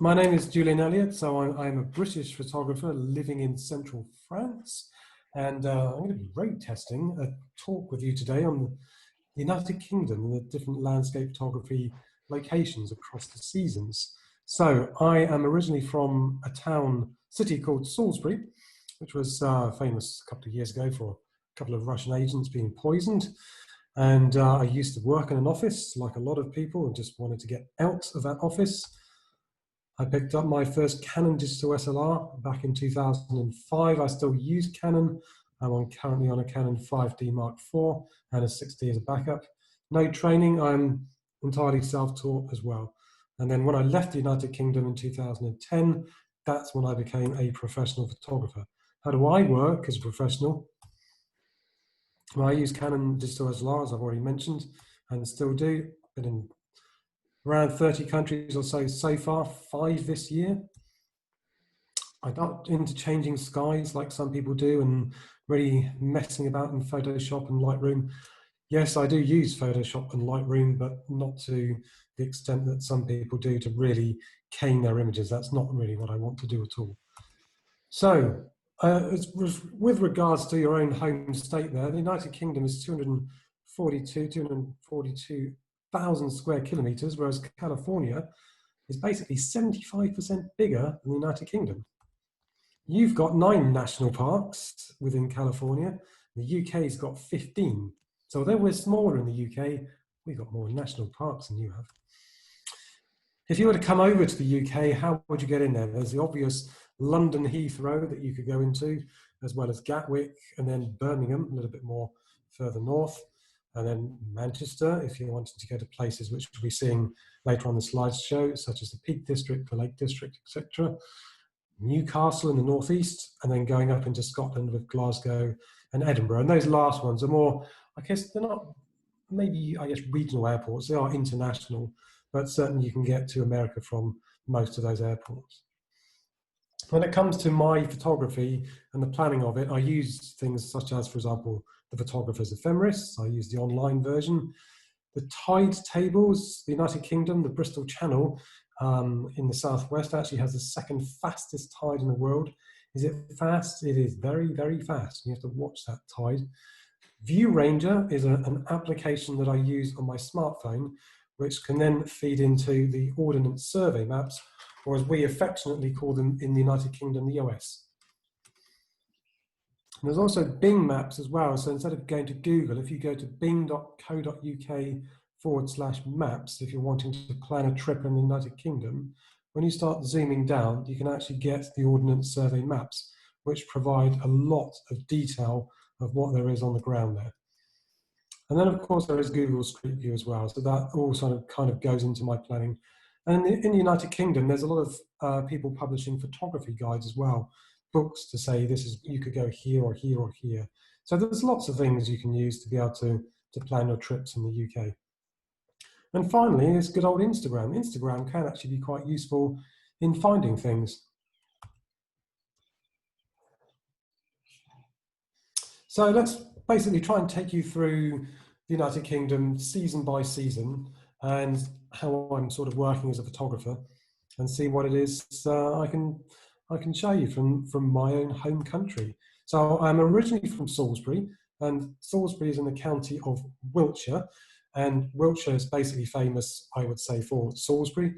My name is Julian Elliot, so I'm a British photographer living in central France, and I'm going to be road testing a talk with you today on the United Kingdom and the different landscape photography locations across the seasons. So I am originally from a city called Salisbury, which was famous a couple of years ago for a couple of Russian agents being poisoned. And I used to work in an office like a lot of people and just wanted to get out of that office. I picked up my first Canon digital SLR back in 2005. I still use Canon. I'm currently on a Canon 5D Mark IV and a 6D as a backup. No training, I'm entirely self-taught as well. And then when I left the United Kingdom in 2010, that's when I became a professional photographer. How do I work as a professional? Well, I use Canon digital SLR, as I've already mentioned, and still do. Been in around 30 countries or so far, 5 this year. I'm not into changing skies like some people do and really messing about in Photoshop and Lightroom. Yes, I do use Photoshop and Lightroom, but not to the extent that some people do to really cane their images. That's not really what I want to do at all. So, with regards to your own home state there, the United Kingdom is 242,000 square kilometers, whereas California is basically 75% bigger than the United Kingdom. You've got 9 national parks within California. The UK's got 15. So although we're smaller in the UK, we've got more national parks than you have. If you were to come over to the UK, how would you get in there? There's the obvious London Heathrow that you could go into, as well as Gatwick, and then Birmingham, a little bit more further north, and then Manchester, if you wanted to go to places which we'll be seeing later on the slideshow, such as the Peak District, the Lake District, etc. Newcastle in the northeast, and then going up into Scotland with Glasgow and Edinburgh. And those last ones are more, I guess, they're not maybe, I guess, regional airports. They are international, but certainly you can get to America from most of those airports. When it comes to my photography and the planning of it, I use things such as, for example, the photographer's ephemeris. I use the online version. The tide tables, the United Kingdom, the Bristol Channel in the southwest actually has the second fastest tide in the world. Is it fast? It is very, very fast. You have to watch that tide. View Ranger is an application that I use on my smartphone, which can then feed into the Ordnance Survey maps, or as we affectionately call them in the United Kingdom, the OS. And there's also Bing Maps as well. So instead of going to Google, if you go to bing.co.uk/maps, if you're wanting to plan a trip in the United Kingdom, when you start zooming down, you can actually get the Ordnance Survey maps, which provide a lot of detail of what there is on the ground there. And then, of course, there is Google Street View as well. So that all sort of kind of goes into my planning. And in the United Kingdom, there's a lot of people publishing photography guides as well, books to say this is, you could go here or here or here. So there's lots of things you can use to be able to plan your trips in the UK. And finally, there's good old Instagram. Instagram can actually be quite useful in finding things. So let's basically try and take you through the United Kingdom season by season and how I'm sort of working as a photographer and see what it is I can show you from my own home country. So I'm originally from Salisbury, and Salisbury is in the county of Wiltshire, and Wiltshire is basically famous, I would say, for Salisbury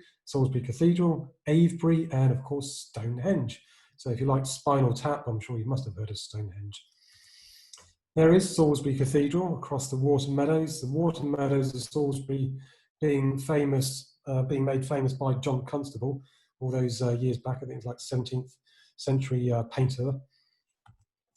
Cathedral, Avebury, and of course Stonehenge. So if you like Spinal Tap, I'm sure you must have heard of Stonehenge. There is Salisbury Cathedral across the Water Meadows. The Water Meadows of Salisbury being made famous by John Constable all those years back. I think it's like 17th century painter.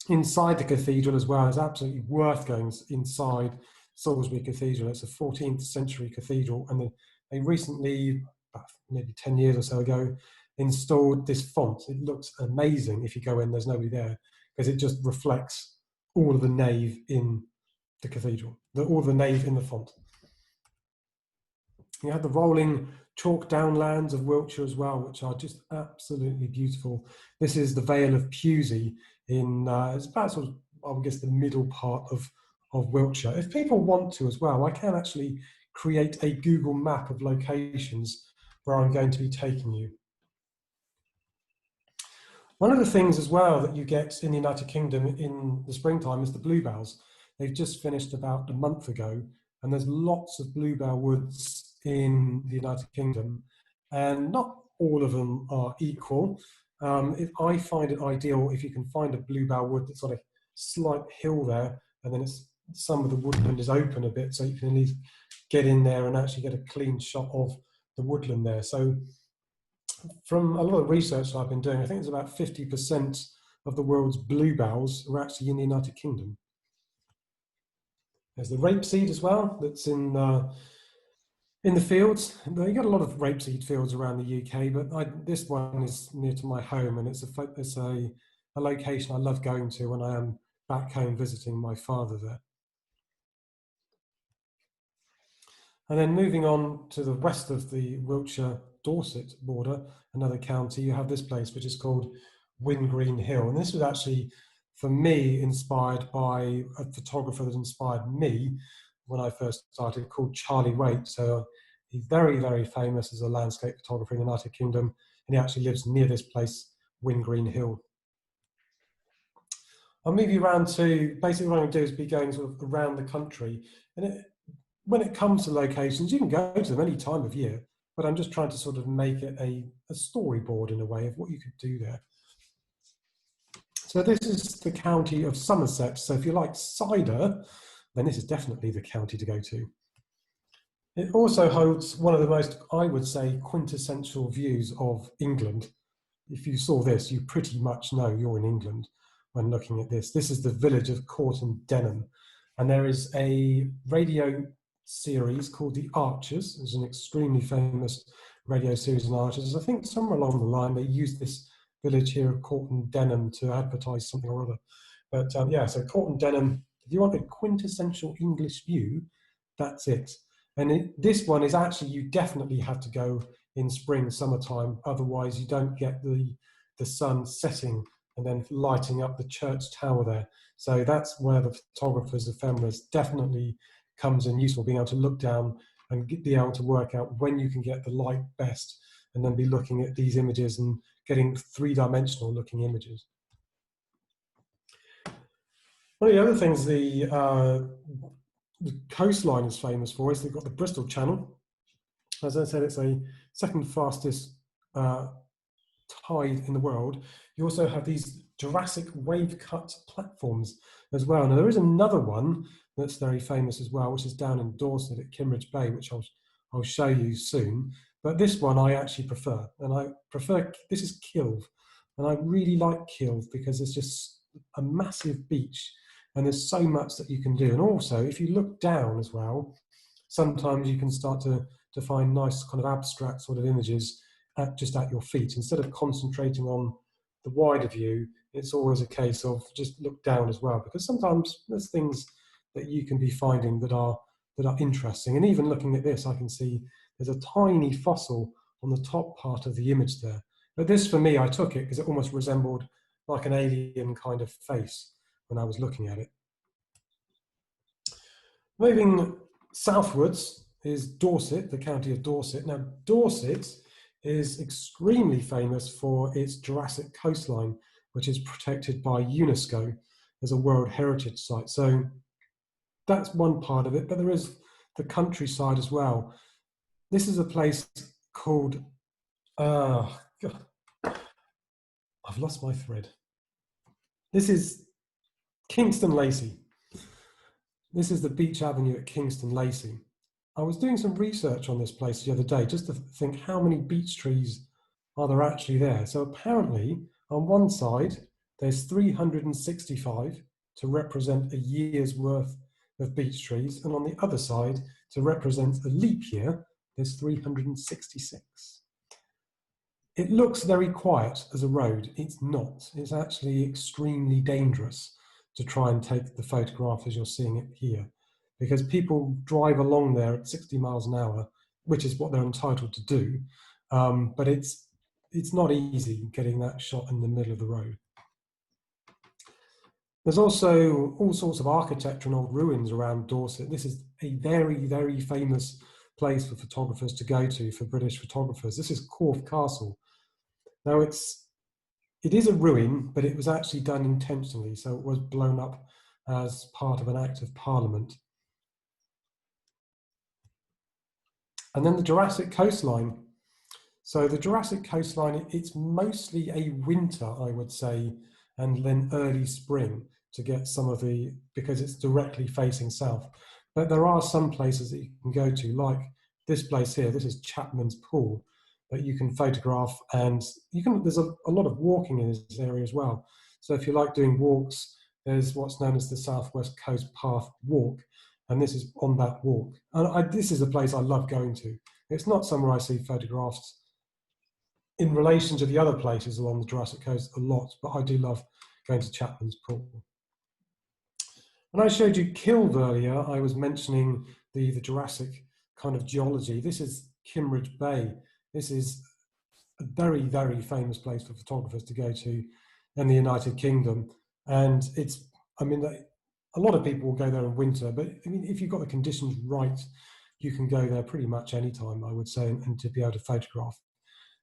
Inside the cathedral as well, it's absolutely worth going inside Salisbury Cathedral. It's a 14th century cathedral, and they recently, about maybe 10 years or so ago, installed this font. It looks amazing if you go in, there's nobody there, because it just reflects all of the nave in the cathedral, all of the nave in the font. You have the rolling chalk downlands of Wiltshire as well, which are just absolutely beautiful. This is the Vale of Pewsey in, it's about sort of, I guess, the middle part of Wiltshire. If people want to as well, I can actually create a Google map of locations where I'm going to be taking you. One of the things as well that you get in the United Kingdom in the springtime is the bluebells. They've just finished about a month ago, and there's lots of bluebell woods in the United Kingdom, and not all of them are equal. I find it ideal if you can find a bluebell wood that's got a slight hill there, and then some of the woodland is open a bit, so you can at least get in there and actually get a clean shot of the woodland there. So from a lot of research I've been doing, I think it's about 50% of the world's bluebells are actually in the United Kingdom. There's the rapeseed as well, that's in the fields. You get a lot of rapeseed fields around the UK, but this one is near to my home, and it's a location I love going to when I am back home visiting my father there. And then moving on to the west of the Wiltshire-Dorset border, another county, you have this place which is called Wingreen Hill. And this was actually, for me, inspired by a photographer that inspired me when I first started, called Charlie Waite. So he's very, very famous as a landscape photographer in the United Kingdom, and he actually lives near this place, Wingreen Hill. I'll move you around to, basically what I'm going to do is be going sort of around the country. And when it comes to locations, you can go to them any time of year, but I'm just trying to sort of make it a storyboard in a way of what you could do there. So this is the county of Somerset. So if you like cider, then this is definitely the county to go to. It also holds one of the most, I would say, quintessential views of England. If you saw this, you pretty much know you're in England when looking at this. This is the village of Courton Denham, and there is a radio series called The Archers. It's an extremely famous radio series in Archers. I think somewhere along the line they used this village here of Courton Denham to advertise something or other. But yeah, so Courton Denham, if you want a quintessential English view, that's it. And this one is actually, you definitely have to go in spring, summertime, otherwise you don't get the sun setting and then lighting up the church tower there. So that's where the photographer's ephemeris definitely comes in useful, being able to look down and be able to work out when you can get the light best, and then be looking at these images and getting three-dimensional looking images. One of the other things the coastline is famous for is they've got the Bristol Channel. As I said, it's a second fastest tide in the world. You also have these Jurassic wave cut platforms as well. Now there is another one that's very famous as well, which is down in Dorset at Kimmeridge Bay, which I'll show you soon. But this one I actually prefer, and I prefer, this is Kilve, and I really like Kilve because it's just a massive beach and there's so much that you can do. And also, if you look down as well, sometimes you can start to find nice kind of abstract sort of images just at your feet. Instead of concentrating on the wider view, it's always a case of just look down as well, because sometimes there's things that you can be finding that are interesting. And even looking at this, I can see there's a tiny fossil on the top part of the image there. But this, for me, I took it because it almost resembled like an alien kind of face when I was looking at it. Moving southwards is Dorset, the county of Dorset. Now, Dorset is extremely famous for its Jurassic coastline, which is protected by UNESCO as a World Heritage Site. So that's one part of it, but there is the countryside as well. This is a place called, God, I've lost my thread. This is Kingston Lacey. This is the Beach Avenue at Kingston Lacey. I was doing some research on this place the other day just to think how many beech trees are there actually there. So apparently on one side there's 365 to represent a year's worth of beech trees, and on the other side to represent a leap year there's 366. It looks very quiet as a road. It's not. It's actually extremely dangerous to try and take the photograph as you're seeing it here, because people drive along there at 60 miles an hour, which is what they're entitled to do. But it's not easy getting that shot in the middle of the road. There's also all sorts of architecture and old ruins around Dorset. This is a very, very famous place for photographers to go to, for British photographers. This is Corfe Castle. Now it's It is a ruin, but it was actually done intentionally. So it was blown up as part of an act of parliament. And then the Jurassic coastline. So the Jurassic coastline, it's mostly a winter, I would say, and then early spring to get some of the, because it's directly facing south. But there are some places that you can go to, like this place here. This is Chapman's Pool that you can photograph, and you can, there's a lot of walking in this area as well. So if you like doing walks, there's what's known as the Southwest Coast Path Walk, and this is on that walk. And this is a place I love going to. It's not somewhere I see photographs in relation to the other places along the Jurassic Coast a lot, but I do love going to Chapman's Pool. When I showed you Kilve earlier, I was mentioning the Jurassic kind of geology. This is Kimmeridge Bay. This is a very, very famous place for photographers to go to in the United Kingdom. And it's, I mean, a lot of people will go there in winter, but I mean, if you've got the conditions right, you can go there pretty much any time, I would say, and to be able to photograph.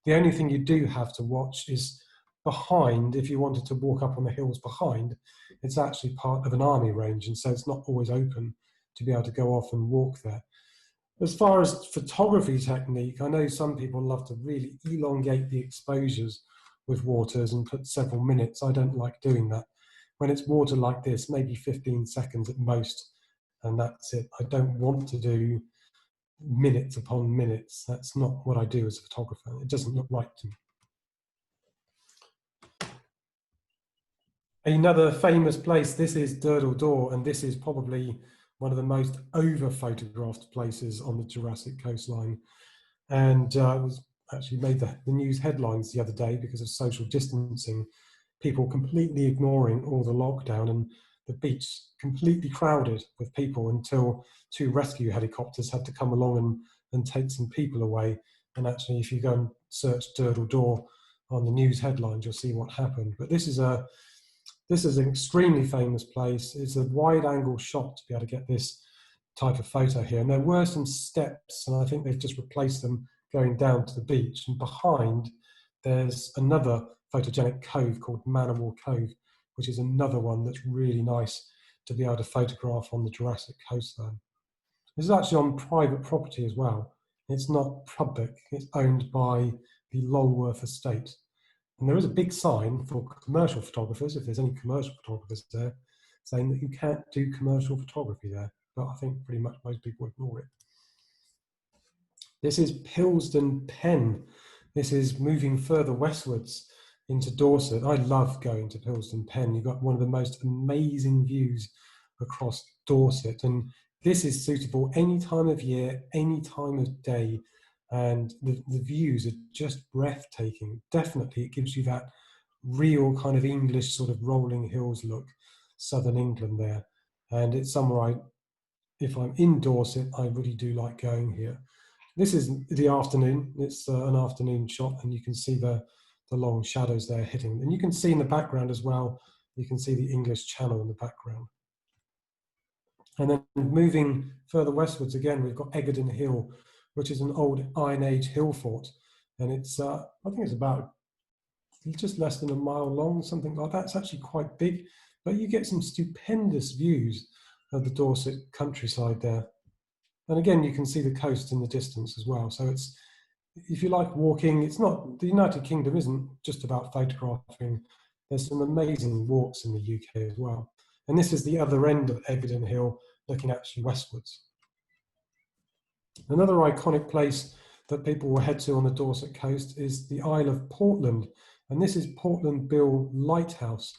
The only thing you do have to watch is behind, if you wanted to walk up on the hills behind, it's actually part of an army range, and so it's not always open to be able to go off and walk there. As far as photography technique, I know some people love to really elongate the exposures with waters and put several minutes. I don't like doing that. When it's water like this, maybe 15 seconds at most, and that's it. I don't want to do minutes upon minutes. That's not what I do as a photographer. It doesn't look right to me. Another famous place, this is Durdle Door, and this is probably one of the most over-photographed places on the Jurassic coastline. And it was actually made the news headlines the other day because of social distancing, people completely ignoring all the lockdown, and the beach completely crowded with people until 2 rescue helicopters had to come along and take some people away. And actually, if you go and search Durdle Door on the news headlines, you'll see what happened. But this is an extremely famous place. It's a wide angle shot to be able to get this type of photo here. And there were some steps, and I think they've just replaced them going down to the beach. And behind, there's another photogenic cove called Manawal Cove, which is another one that's really nice to be able to photograph on the Jurassic coastline. This is actually on private property as well. It's not public, it's owned by the Lulworth estate. And there is a big sign for commercial photographers, if there's any commercial photographers there, saying that you can't do commercial photography there. But I think pretty much most people ignore it. This is Pilsden Pen. This is moving further westwards into Dorset. I love going to Pilsden Pen. You've got one of the most amazing views across Dorset. And this is suitable any time of year, any time of day. And the views are just breathtaking. Definitely, it gives you that real kind of English sort of rolling hills look, southern England there. And it's somewhere if I'm in Dorset, I really do like going here. This is the afternoon. It's an afternoon shot, and you can see the long shadows there hitting. And you can see in the background as well, you can see the English Channel in the background. And then moving further westwards again, we've got Egerton Hill, which is an old Iron Age hill fort. And it's, I think it's about just less than a mile long, something like that. It's actually quite big, but you get some stupendous views of the Dorset countryside there. And again, you can see the coast in the distance as well. So it's, if you like walking, it's not, the United Kingdom isn't just about photographing. There's some amazing walks in the UK as well. And this is the other end of Egerton Hill, looking actually westwards. Another iconic place that people will head to on the Dorset coast is the Isle of Portland. And this is Portland Bill Lighthouse.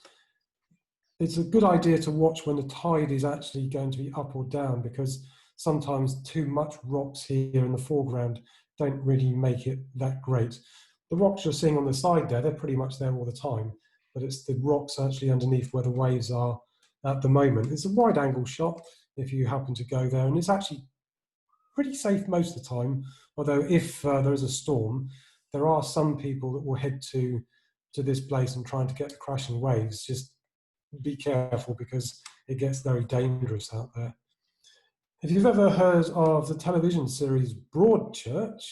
It's a good idea to watch when the tide is actually going to be up or down, because sometimes too much rocks here in the foreground don't really make it that great. The rocks you're seeing on the side there, they're pretty much there all the time, but it's the rocks actually underneath where the waves are at the moment. It's a wide angle shot if you happen to go there, and it's actually pretty safe most of the time, although if there is a storm, there are some people that will head to this place and trying to get the crashing waves. Just be careful, because it gets very dangerous out there. If you've ever heard of the television series Broadchurch,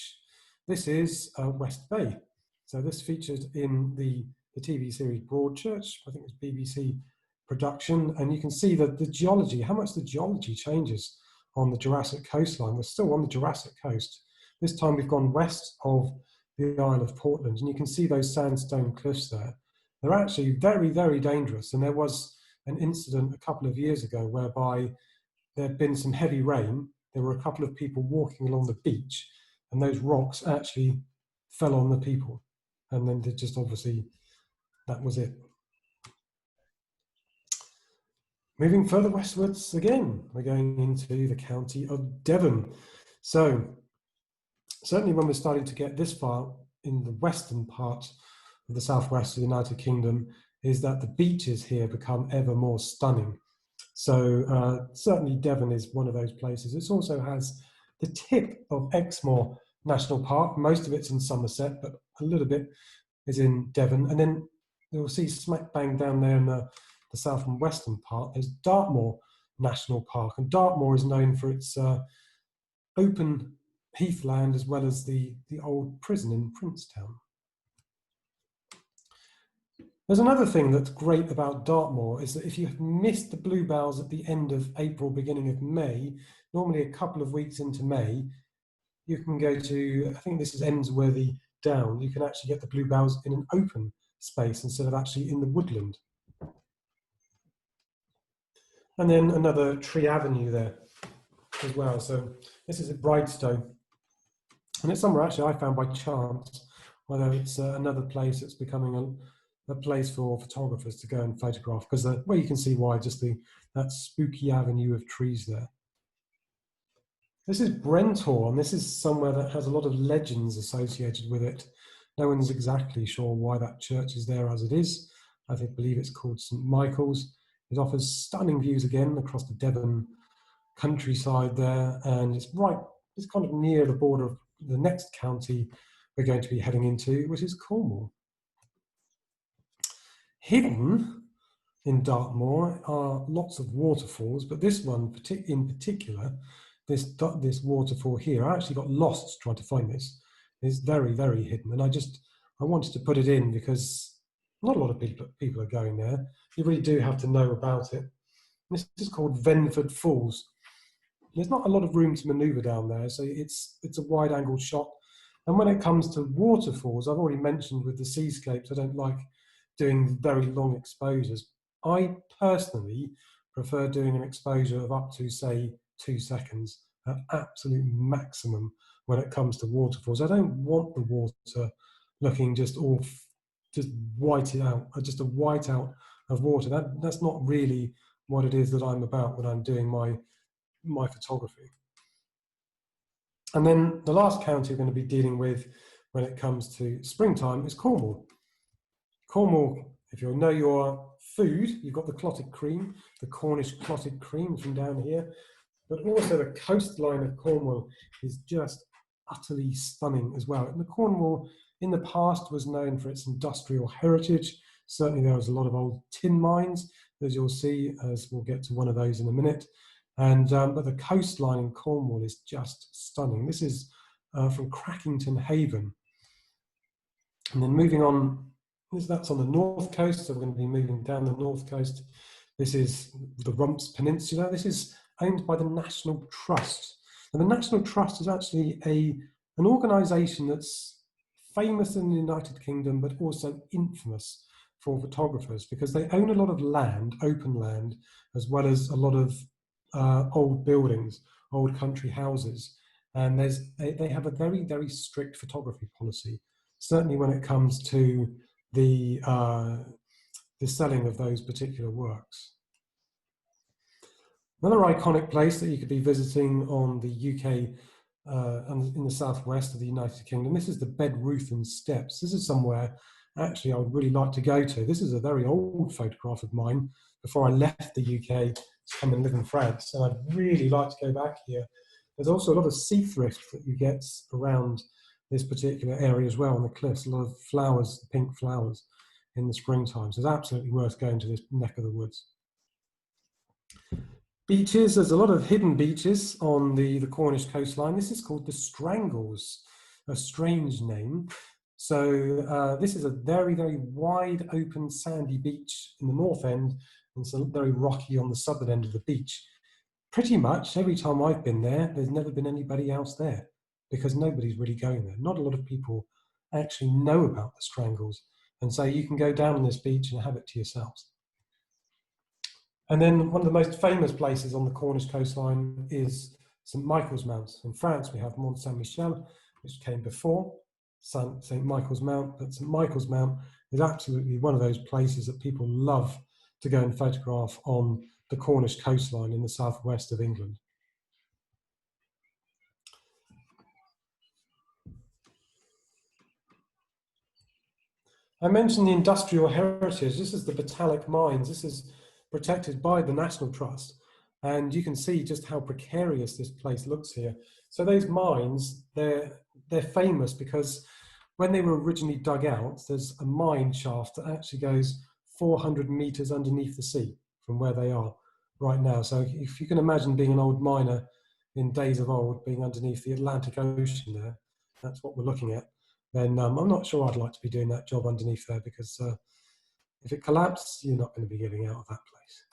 this is West Bay. So this featured in the the TV series Broadchurch. I think it's BBC production, and you can see that the geology, how much the geology changes on the Jurassic coastline. We're still on the Jurassic coast. This time we've gone west of the Isle of Portland, and you can see those sandstone cliffs there. They're actually very, very dangerous, and there was an incident a couple of years ago whereby there had been some heavy rain. There were a couple of people walking along the beach, and those rocks actually fell on the people. And then they just obviously, that was it. Moving further westwards again, we're going into the county of Devon. So certainly when we're starting to get this far in the western part of the southwest of the United Kingdom, is that the beaches here become ever more stunning. So certainly Devon is one of those places. It also has the tip of Exmoor National Park. Most of it's in Somerset, but a little bit is in Devon. And then you'll see smack bang down there in the south and western part, there's Dartmoor National Park. And Dartmoor is known for its open heathland as well as the old prison in Princetown. There's another thing that's great about Dartmoor is that if you have missed the bluebells at the end of April, beginning of May, normally a couple of weeks into May, you can go to, I think this is Emsworthy Down, you can actually get the bluebells in an open space instead of actually in the woodland. And then another tree avenue there as well. So this is at Bridestone. And it's somewhere actually I found by chance, although it's another place that's becoming a place for photographers to go and photograph, because well, you can see why, just that spooky avenue of trees there. This is Brentor, and this is somewhere that has a lot of legends associated with it. No one's exactly sure why that church is there as it is. I believe it's called St. Michael's. It offers stunning views again across the Devon countryside there, and it's kind of near the border of the next county we're going to be heading into, which is Cornwall. Hidden in Dartmoor are lots of waterfalls, but this one in particular, this waterfall here, I actually got lost trying to find this. It's very, very hidden, and I wanted to put it in because not a lot of people are going there. You really do have to know about it. This is called Venford Falls. There's not a lot of room to maneuver down there, so it's a wide-angle shot. And when it comes to waterfalls, I've already mentioned with the seascapes, I don't like doing very long exposures. I personally prefer doing an exposure of up to, say, 2 seconds at absolute maximum when it comes to waterfalls. I don't want the water looking just white out, just a white out of water. That's not really what it is that I'm about when I'm doing my photography. And then the last county we're going to be dealing with when it comes to springtime is Cornwall. Cornwall, if you know your food, you've got the clotted cream, the Cornish clotted cream from down here, but also the coastline of Cornwall is just utterly stunning as well. And the Cornwall in the past was known for its industrial heritage. Certainly there was a lot of old tin mines, as you'll see, as we'll get to one of those in a minute. And but the coastline in Cornwall is just stunning. This is from Crackington Haven. And then moving on, that's on the north coast, so we're going to be moving down the north coast. This is the Rumps Peninsula. This is owned by the National Trust. And the National Trust is actually an organisation that's famous in the United Kingdom, but also infamous for photographers, because they own a lot of land, open land, as well as a lot of old buildings, old country houses. And they have a very, very strict photography policy, certainly when it comes to the selling of those particular works. Another iconic place that you could be visiting on the UK and in the southwest of the United Kingdom, this is the Bedruthen Steps. This is somewhere actually I would really like to go to. This is a very old photograph of mine before I left the UK to come and live in France, and I'd really like to go back here. There's also a lot of sea thrift that you get around this particular area as well on the cliffs, a lot of flowers, pink flowers in the springtime, so it's absolutely worth going to this neck of the woods. Beaches, there's a lot of hidden beaches on the Cornish coastline. This is called the Strangles, a strange name. So this is a very, very wide open sandy beach in the north end, and so very rocky on the southern end of the beach. Pretty much every time I've been there, there's never been anybody else there because nobody's really going there. Not a lot of people actually know about the Strangles, and so you can go down on this beach and have it to yourselves. And then one of the most famous places on the Cornish coastline is St. Michael's Mount. In France, we have Mont Saint-Michel, which came before St. Michael's Mount, but St. Michael's Mount is absolutely one of those places that people love to go and photograph on the Cornish coastline in the southwest of England. I mentioned the industrial heritage. This is the Batalic mines. This is protected by the National Trust. And you can see just how precarious this place looks here. So those mines, they're famous because when they were originally dug out, there's a mine shaft that actually goes 400 meters underneath the sea from where they are right now. So if you can imagine being an old miner in days of old, being underneath the Atlantic Ocean there, that's what we're looking at, then I'm not sure I'd like to be doing that job underneath there, because if it collapsed, you're not going to be getting out of that place.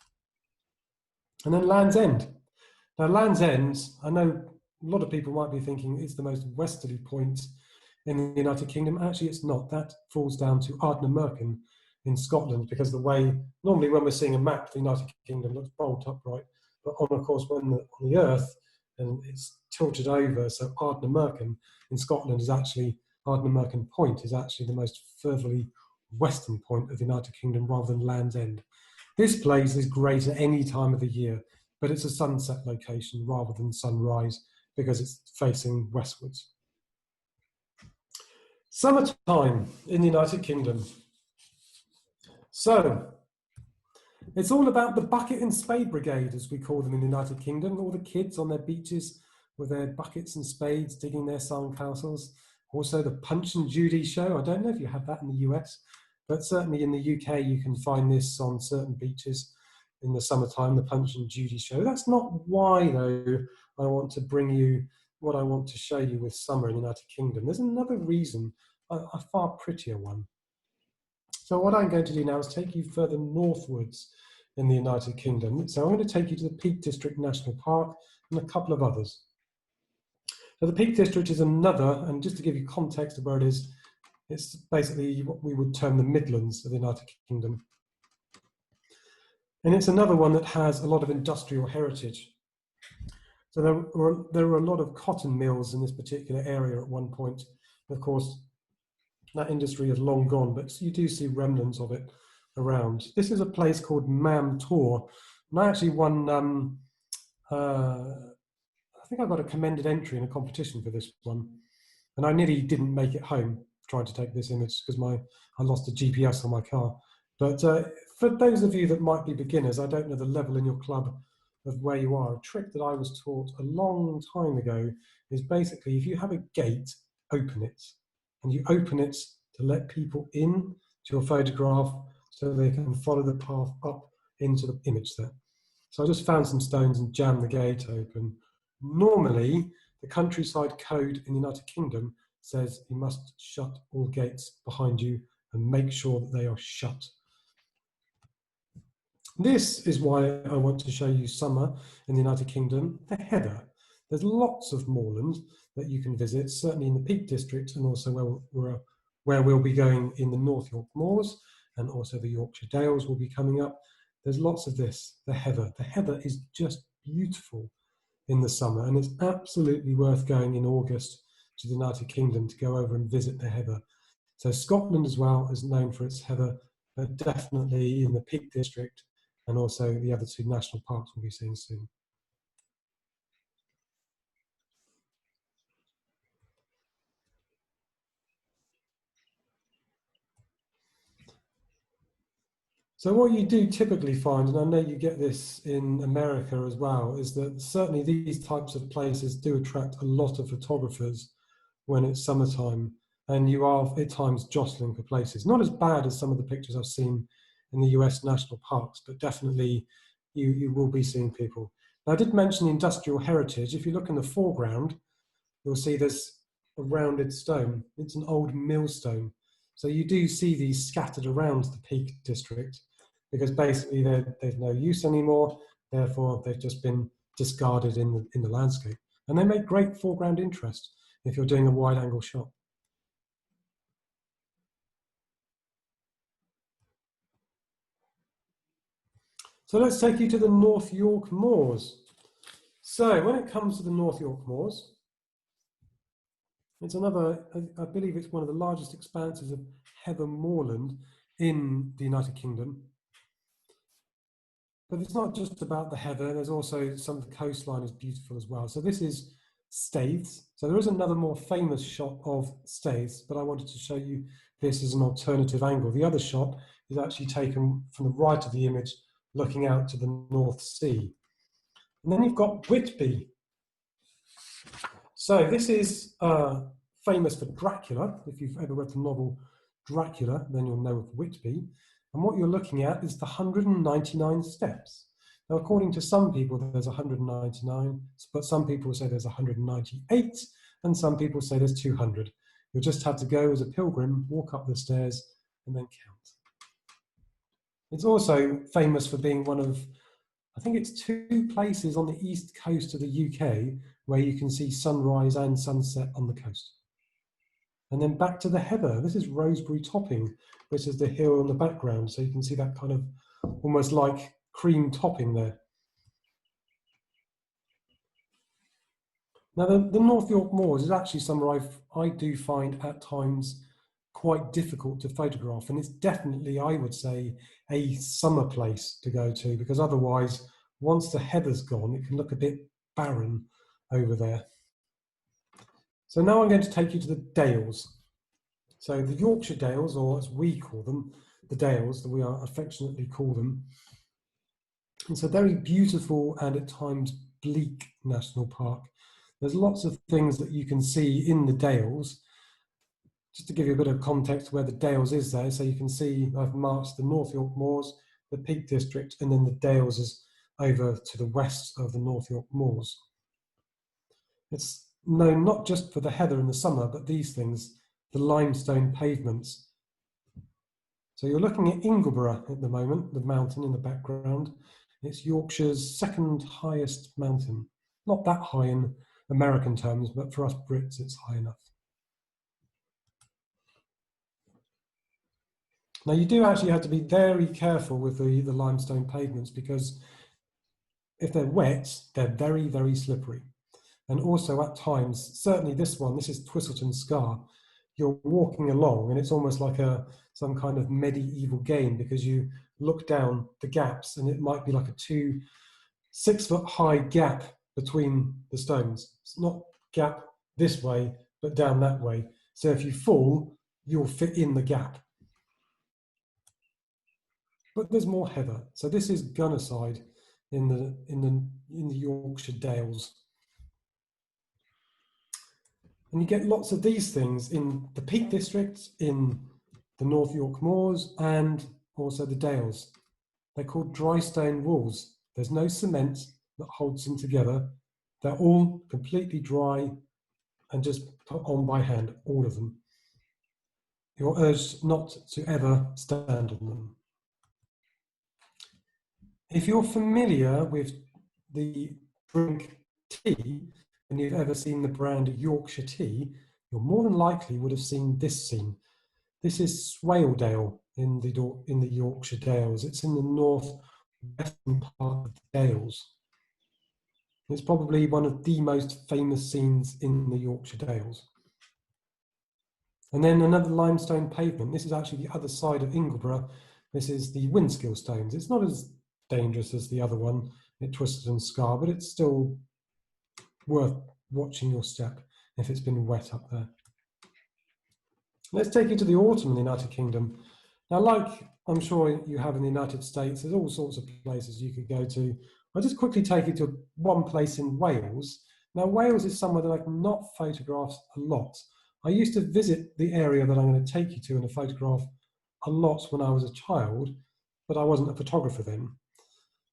And then Land's End. Now, Land's End, I know a lot of people might be thinking it's the most westerly point in the United Kingdom. Actually, it's not. That falls down to Ardnamurchan in Scotland, because the way, normally when we're seeing a map, the United Kingdom looks bolt upright, but of course, when on the Earth, and it's tilted over, so Ardnamurchan in Scotland is actually, Ardnamurchan Point is actually the most furtherly western point of the United Kingdom rather than Land's End. This place is great at any time of the year, but it's a sunset location rather than sunrise because it's facing westwards. Summertime in the United Kingdom. So, it's all about the bucket and spade brigade, as we call them in the United Kingdom. All the kids on their beaches with their buckets and spades digging their sandcastles. Also the Punch and Judy show. I don't know if you have that in the US, but certainly in the UK you can find this on certain beaches in the summertime, the Punch and Judy show. That's not why, though, I want to bring you what I want to show you with summer in the United Kingdom. There's another reason, a far prettier one. So what I'm going to do now is take you further northwards in the United Kingdom. So I'm going to take you to the Peak District National Park and a couple of others. So the Peak District is another, and just to give you context of where it is, it's basically what we would term the Midlands of the United Kingdom. And it's another one that has a lot of industrial heritage. So there were a lot of cotton mills in this particular area at one point. Of course, that industry is long gone, but you do see remnants of it around. This is a place called Mam Tor, and I actually won, I think I got a commended entry in a competition for this one, and I nearly didn't make it home trying to take this image because I lost the GPS on my car. But for those of you that might be beginners, I don't know the level in your club of where you are, a trick that I was taught a long time ago is basically if you have a gate, open it. And you open it to let people in to your photograph so they can follow the path up into the image there. So I just found some stones and jammed the gate open. Normally, the countryside code in the United Kingdom says you must shut all gates behind you and make sure that they are shut. This is why I want to show you summer in the United Kingdom, the heather. There's lots of moorland that you can visit, certainly in the Peak District and also where we'll be going in the North York Moors, and also the Yorkshire Dales will be coming up. There's lots of this, the heather. The heather is just beautiful in the summer, and it's absolutely worth going in August to the United Kingdom to go over and visit the heather. So Scotland as well is known for its heather, but definitely in the Peak District and also the other two national parks we'll be seeing soon. So what you do typically find, and I know you get this in America as well, is that certainly these types of places do attract a lot of photographers when it's summertime, and you are at times jostling for places. Not as bad as some of the pictures I've seen in the US national parks, but definitely you will be seeing people. Now, I did mention the industrial heritage. If you look in the foreground, you'll see there's a rounded stone. It's an old millstone. So you do see these scattered around the Peak District because basically they've no use anymore. Therefore, they've just been discarded in the landscape. And they make great foreground interest if you're doing a wide angle shot. So let's take you to the North York Moors. So when it comes to the North York Moors, it's another, I believe it's one of the largest expanses of heather moorland in the United Kingdom. But it's not just about the heather, there's also some of the coastline is beautiful as well. So this is Staithes. So there is another more famous shot of Staithes, but I wanted to show you this as an alternative angle. The other shot is actually taken from the right of the image, looking out to the North Sea. And then you've got Whitby. So this is famous for Dracula. If you've ever read the novel Dracula, then you'll know of Whitby. And what you're looking at is the 199 steps. Now, according to some people, there's 199, but some people say there's 198, and some people say there's 200. You'll just have to go as a pilgrim, walk up the stairs, and then count. It's also famous for being one of, I think it's 2 places on the east coast of the UK where you can see sunrise and sunset on the coast. And then back to the heather. This is Rosebery Topping. This is the hill in the background. So you can see that kind of almost like cream topping there. Now the North York Moors is actually somewhere I do find at times quite difficult to photograph. And it's definitely, I would say, a summer place to go to, because otherwise, once the heather's gone, it can look a bit barren over there. So now I'm going to take you to the Dales. So the Yorkshire Dales, or as we call them, the Dales, that we are affectionately call them. It's a very beautiful and at times bleak national park. There's lots of things that you can see in the Dales. Just to give you a bit of context where the Dales is there, so you can see I've marked the North York Moors, the Peak District, and then the Dales is over to the west of the North York Moors. It's known not just for the heather in the summer, but these things, the limestone pavements. So you're looking at Ingleborough at the moment, the mountain in the background. It's Yorkshire's 2nd highest mountain. Not that high in American terms, but for us Brits, it's high enough. Now you do actually have to be very careful with the limestone pavements, because if they're wet, they're very, very slippery. And also at times, certainly this is Twistleton Scar, you're walking along and it's almost like some kind of medieval game, because you look down the gaps and it might be like a 6-foot high gap between the stones. It's not gap this way, but down that way. So if you fall, you'll fit in the gap. But there's more heather. So this is Gunnerside in the Yorkshire Dales. And you get lots of these things in the Peak District, in the North York Moors, and also the Dales. They're called dry stone walls. There's no cement that holds them together. They're all completely dry and just put on by hand, all of them. You're urged not to ever stand on them. If you're familiar with the drink tea, and you've ever seen the brand Yorkshire tea, you more than likely would have seen this scene. This is Swaledale in the Yorkshire Dales. It's in the north-western part of the Dales. It's probably one of the most famous scenes in the Yorkshire Dales. And then another limestone pavement. This is actually the other side of Ingleborough. This is the Winskill stones. It's not as dangerous as the other one at Twistleton Scar, but it's still worth watching your step if it's been wet up there. Let's take you to the autumn in the United Kingdom. Now, like I'm sure you have in the United States, there's all sorts of places you could go to. I'll just quickly take you to one place in Wales. Now, Wales is somewhere that I've not photographed a lot. I used to visit the area that I'm going to take you to in a photograph a lot when I was a child, but I wasn't a photographer then.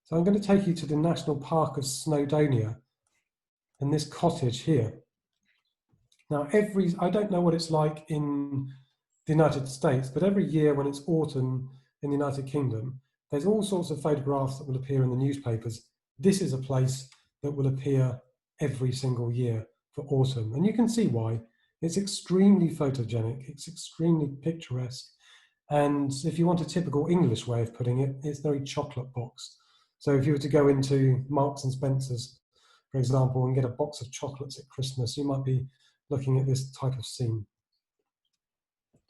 So I'm going to take you to the National Park of Snowdonia and this cottage here. Now, I don't know what it's like in the United States, but every year when it's autumn in the United Kingdom, there's all sorts of photographs that will appear in the newspapers. This is a place that will appear every single year for autumn. And you can see why. It's extremely photogenic, it's extremely picturesque. And if you want a typical English way of putting it, it's very chocolate box. So if you were to go into Marks and Spencer's, for example, and get a box of chocolates at Christmas, you might be looking at this type of scene.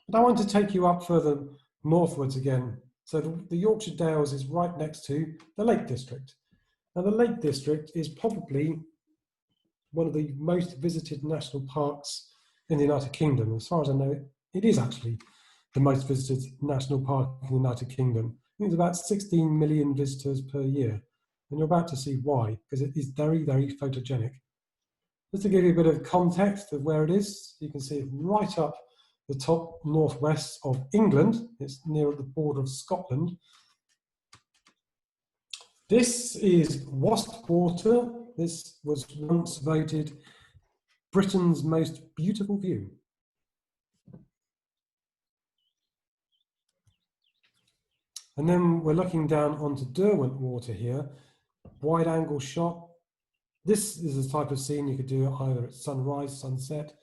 But I want to take you up further northwards again. So the Yorkshire Dales is right next to the Lake District. Now the Lake District is probably one of the most visited national parks in the United Kingdom. As far as I know, it is actually the most visited national park in the United Kingdom. I think it's about 16 million visitors per year. And you're about to see why, because it is very, very photogenic. Just to give you a bit of context of where it is, you can see it right up the top northwest of England. It's near the border of Scotland. This is Wastwater. This was once voted Britain's most beautiful view. And then we're looking down onto Derwent Water here, wide angle shot. This is the type of scene you could do either at sunrise, sunset,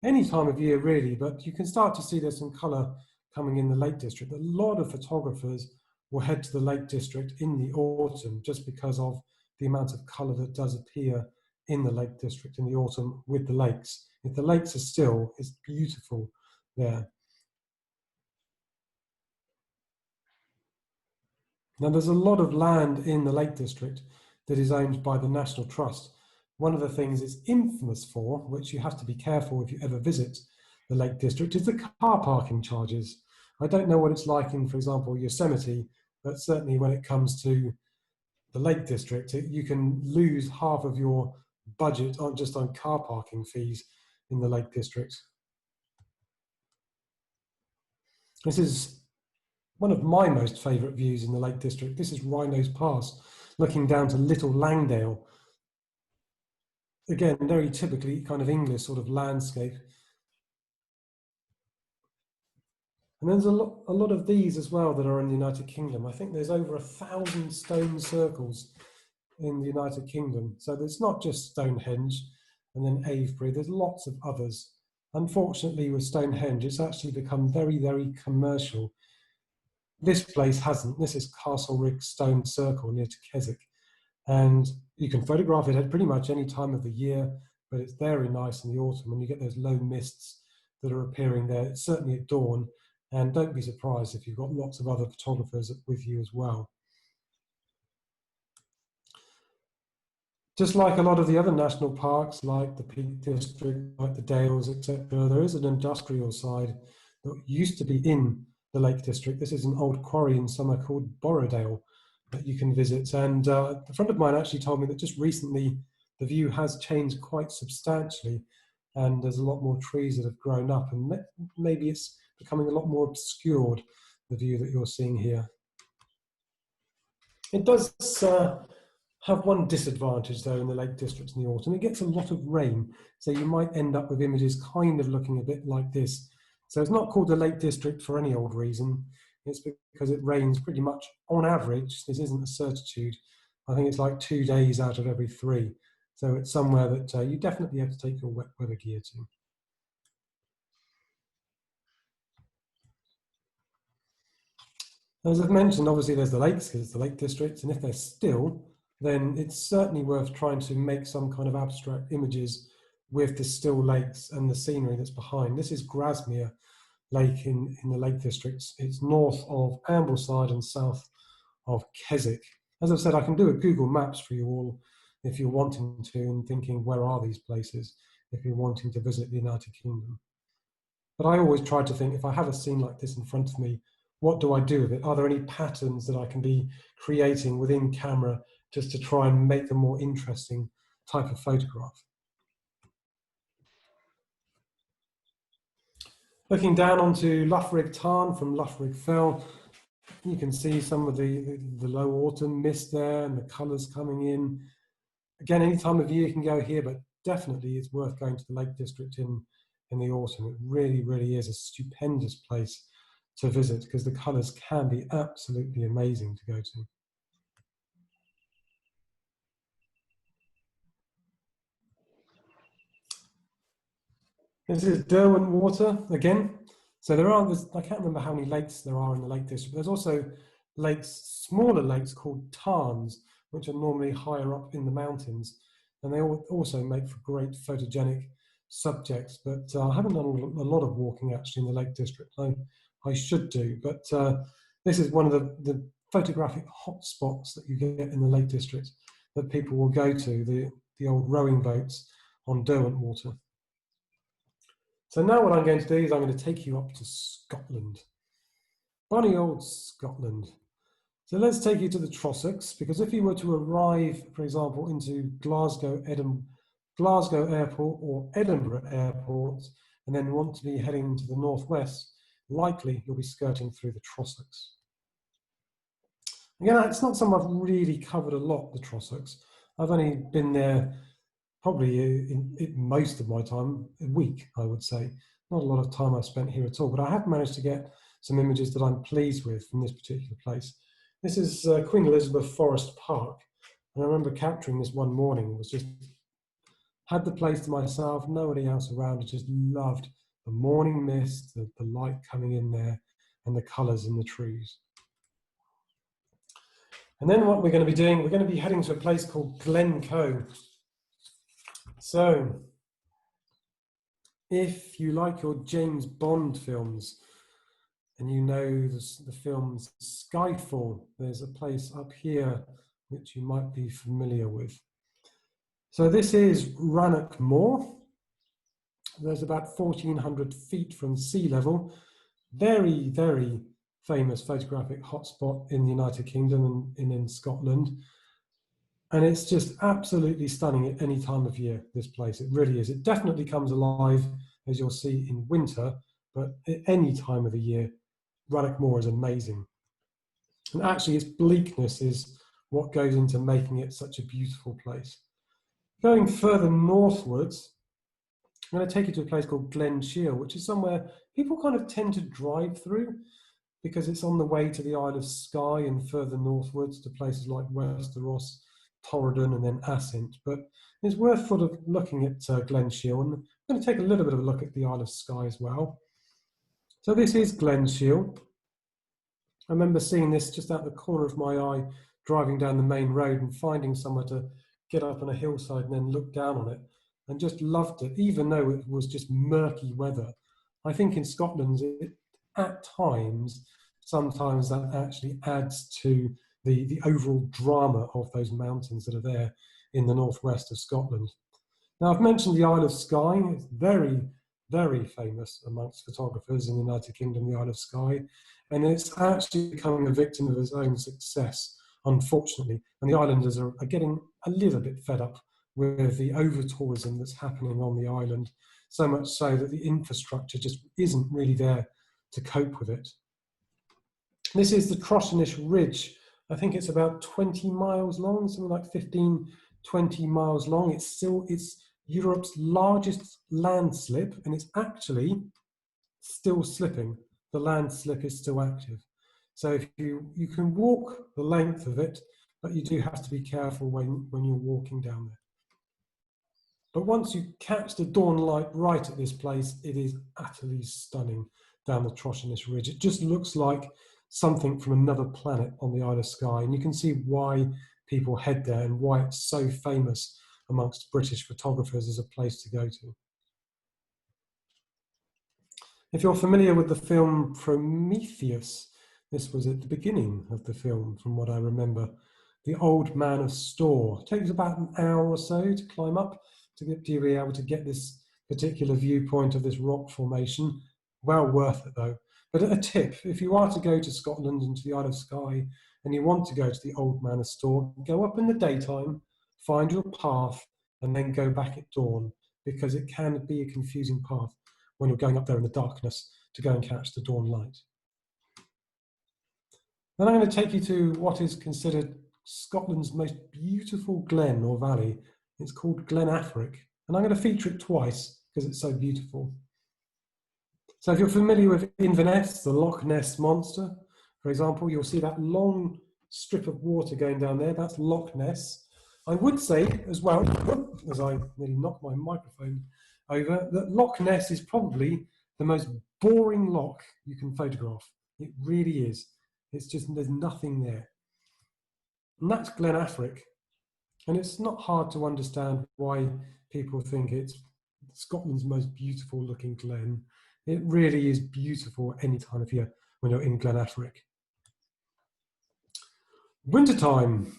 any time of year really, but you can start to see there's some colour coming in the Lake District. A lot of photographers will head to the Lake District in the autumn just because of the amount of colour that does appear in the Lake District in the autumn with the lakes. If the lakes are still, it's beautiful there. Now there's a lot of land in the Lake District that is owned by the National Trust. One of the things it's infamous for, which you have to be careful if you ever visit the Lake District, is the car parking charges. I don't know what it's like in, for example, Yosemite, but certainly when it comes to the Lake District, you can lose half of your budget just on car parking fees in the Lake District. This is one of my most favourite views in the Lake District. This is Rhinos Pass, looking down to Little Langdale. Again, very typically kind of English sort of landscape. And there's a lot of these as well that are in the United Kingdom. I think there's over 1,000 stone circles in the United Kingdom. So there's not just Stonehenge and then Avebury, there's lots of others. Unfortunately with Stonehenge, it's actually become very, very commercial. This place hasn't. This is Castle Rigg Stone Circle near to Keswick. And you can photograph it at pretty much any time of the year, but it's very nice in the autumn when you get those low mists that are appearing there. It's certainly at dawn, and don't be surprised if you've got lots of other photographers with you as well. Just like a lot of the other national parks, like the Peak District, like the Dales, etc., there is an industrial side that used to be in the Lake District. This is an old quarry in somewhere called Borrowdale that you can visit. And a friend of mine actually told me that just recently the view has changed quite substantially, and there's a lot more trees that have grown up, and maybe it's becoming a lot more obscured, the view that you're seeing here. It does have one disadvantage though in the Lake District in the autumn. It gets a lot of rain, so you might end up with images kind of looking a bit like this. So it's not called the Lake District for any old reason. It's because it rains pretty much on average. This isn't a certitude. I think it's like 2 days out of every 3. So it's somewhere that you definitely have to take your wet weather gear to. As I've mentioned, obviously there's the lakes because it's the Lake District, and if they're still, then it's certainly worth trying to make some kind of abstract images with the still lakes and the scenery that's behind. This is Grasmere Lake in the Lake District. It's north of Ambleside and south of Keswick. As I've said, I can do a Google Maps for you all if you're wanting to and thinking, where are these places, if you're wanting to visit the United Kingdom. But I always try to think, if I have a scene like this in front of me, what do I do with it? Are there any patterns that I can be creating within camera just to try and make a more interesting type of photograph? Looking down onto Loughrig Tarn from Loughrig Fell, you can see some of the low autumn mist there and the colours coming in. Again, any time of year you can go here, but definitely it's worth going to the Lake District in in the autumn. It really, really is a stupendous place to visit because the colours can be absolutely amazing to go to. This is Derwent Water again. So I can't remember how many lakes there are in the Lake District. There's also lakes, smaller lakes called tarns, which are normally higher up in the mountains. And they also make for great photogenic subjects. But I haven't done a lot of walking actually in the Lake District. I should do. But this is one of the photographic hotspots that you get in the Lake District that people will go to, the old rowing boats on Derwent Water. So now what I'm going to do is I'm going to take you up to Scotland. Bonny old Scotland. So let's take you to the Trossachs, because if you were to arrive, for example, into Glasgow Airport or Edinburgh Airport, and then want to be heading to the northwest, likely you'll be skirting through the Trossachs. Again, it's not something I've really covered a lot, the Trossachs. I've only been there probably in most of my time, a week, I would say. Not a lot of time I've spent here at all, but I have managed to get some images that I'm pleased with from this particular place. This is Queen Elizabeth Forest Park. And I remember capturing this one morning. Had the place to myself, nobody else around. I just loved the morning mist, the light coming in there, and the colours in the trees. And then what we're going to be doing, we're going to be heading to a place called Glencoe. So, if you like your James Bond films, and you know the films Skyfall, there's a place up here which you might be familiar with. So this is Rannoch Moor. There's about 1,400 feet from sea level. Very, very famous photographic hotspot in the United Kingdom and in Scotland. And it's just absolutely stunning at any time of year, this place. It really is. It definitely comes alive, as you'll see, in winter, but at any time of the year, Rannoch Moor is amazing. And actually, its bleakness is what goes into making it such a beautiful place. Going further northwards, I'm going to take you to a place called Glen Shiel, which is somewhere people kind of tend to drive through because it's on the way to the Isle of Skye and further northwards to places like Westeros, Torridon, and then Assynt. But it's worth sort of looking at Glen Shiel, and I'm going to take a little bit of a look at the Isle of Skye as well. So this is Glen Shiel. I remember seeing this just out the corner of my eye, driving down the main road and finding somewhere to get up on a hillside and then look down on it, and just loved it, even though it was just murky weather. I think in Scotland, at times, sometimes that actually adds to the overall drama of those mountains that are there in the northwest of Scotland. Now, I've mentioned the Isle of Skye. It's very, very famous amongst photographers in the United Kingdom, the Isle of Skye, and it's actually becoming a victim of its own success, unfortunately. And the islanders are getting a little bit fed up with the over-tourism that's happening on the island, so much so that the infrastructure just isn't really there to cope with it. This is the Trossachs Ridge. I think it's about 20 miles long, something like 15, 20 miles long. It's Europe's largest landslip, and it's actually still slipping. The landslip is still active. So if you can walk the length of it, but you do have to be careful when you're walking down there. But once you catch the dawn light right at this place, it is utterly stunning down the Trossachs Ridge. It just looks like something from another planet on the Isle of Skye, and you can see why people head there and why it's so famous amongst British photographers as a place to go to. If you're familiar with the film Prometheus, this was at the beginning of the film, from what I remember. The Old Man of Storr. It takes about an hour or so to climb up to be able to get this particular viewpoint of this rock formation. Well worth it though. But a tip, if you are to go to Scotland and to the Isle of Skye and you want to go to the Old Man of Storr, go up in the daytime, find your path, and then go back at dawn, because it can be a confusing path when you're going up there in the darkness to go and catch the dawn light. Then I'm going to take you to what is considered Scotland's most beautiful glen or valley. It's called Glen Affric, and I'm going to feature it twice because it's so beautiful. So if you're familiar with Inverness, the Loch Ness monster, for example, you'll see that long strip of water going down there. That's Loch Ness. I would say as well, as I nearly knocked my microphone over, that Loch Ness is probably the most boring loch you can photograph. It really is. It's just, there's nothing there. And that's Glen Affric. And it's not hard to understand why people think it's Scotland's most beautiful looking glen. It really is beautiful any time of year when you're in Glen Affric. Wintertime.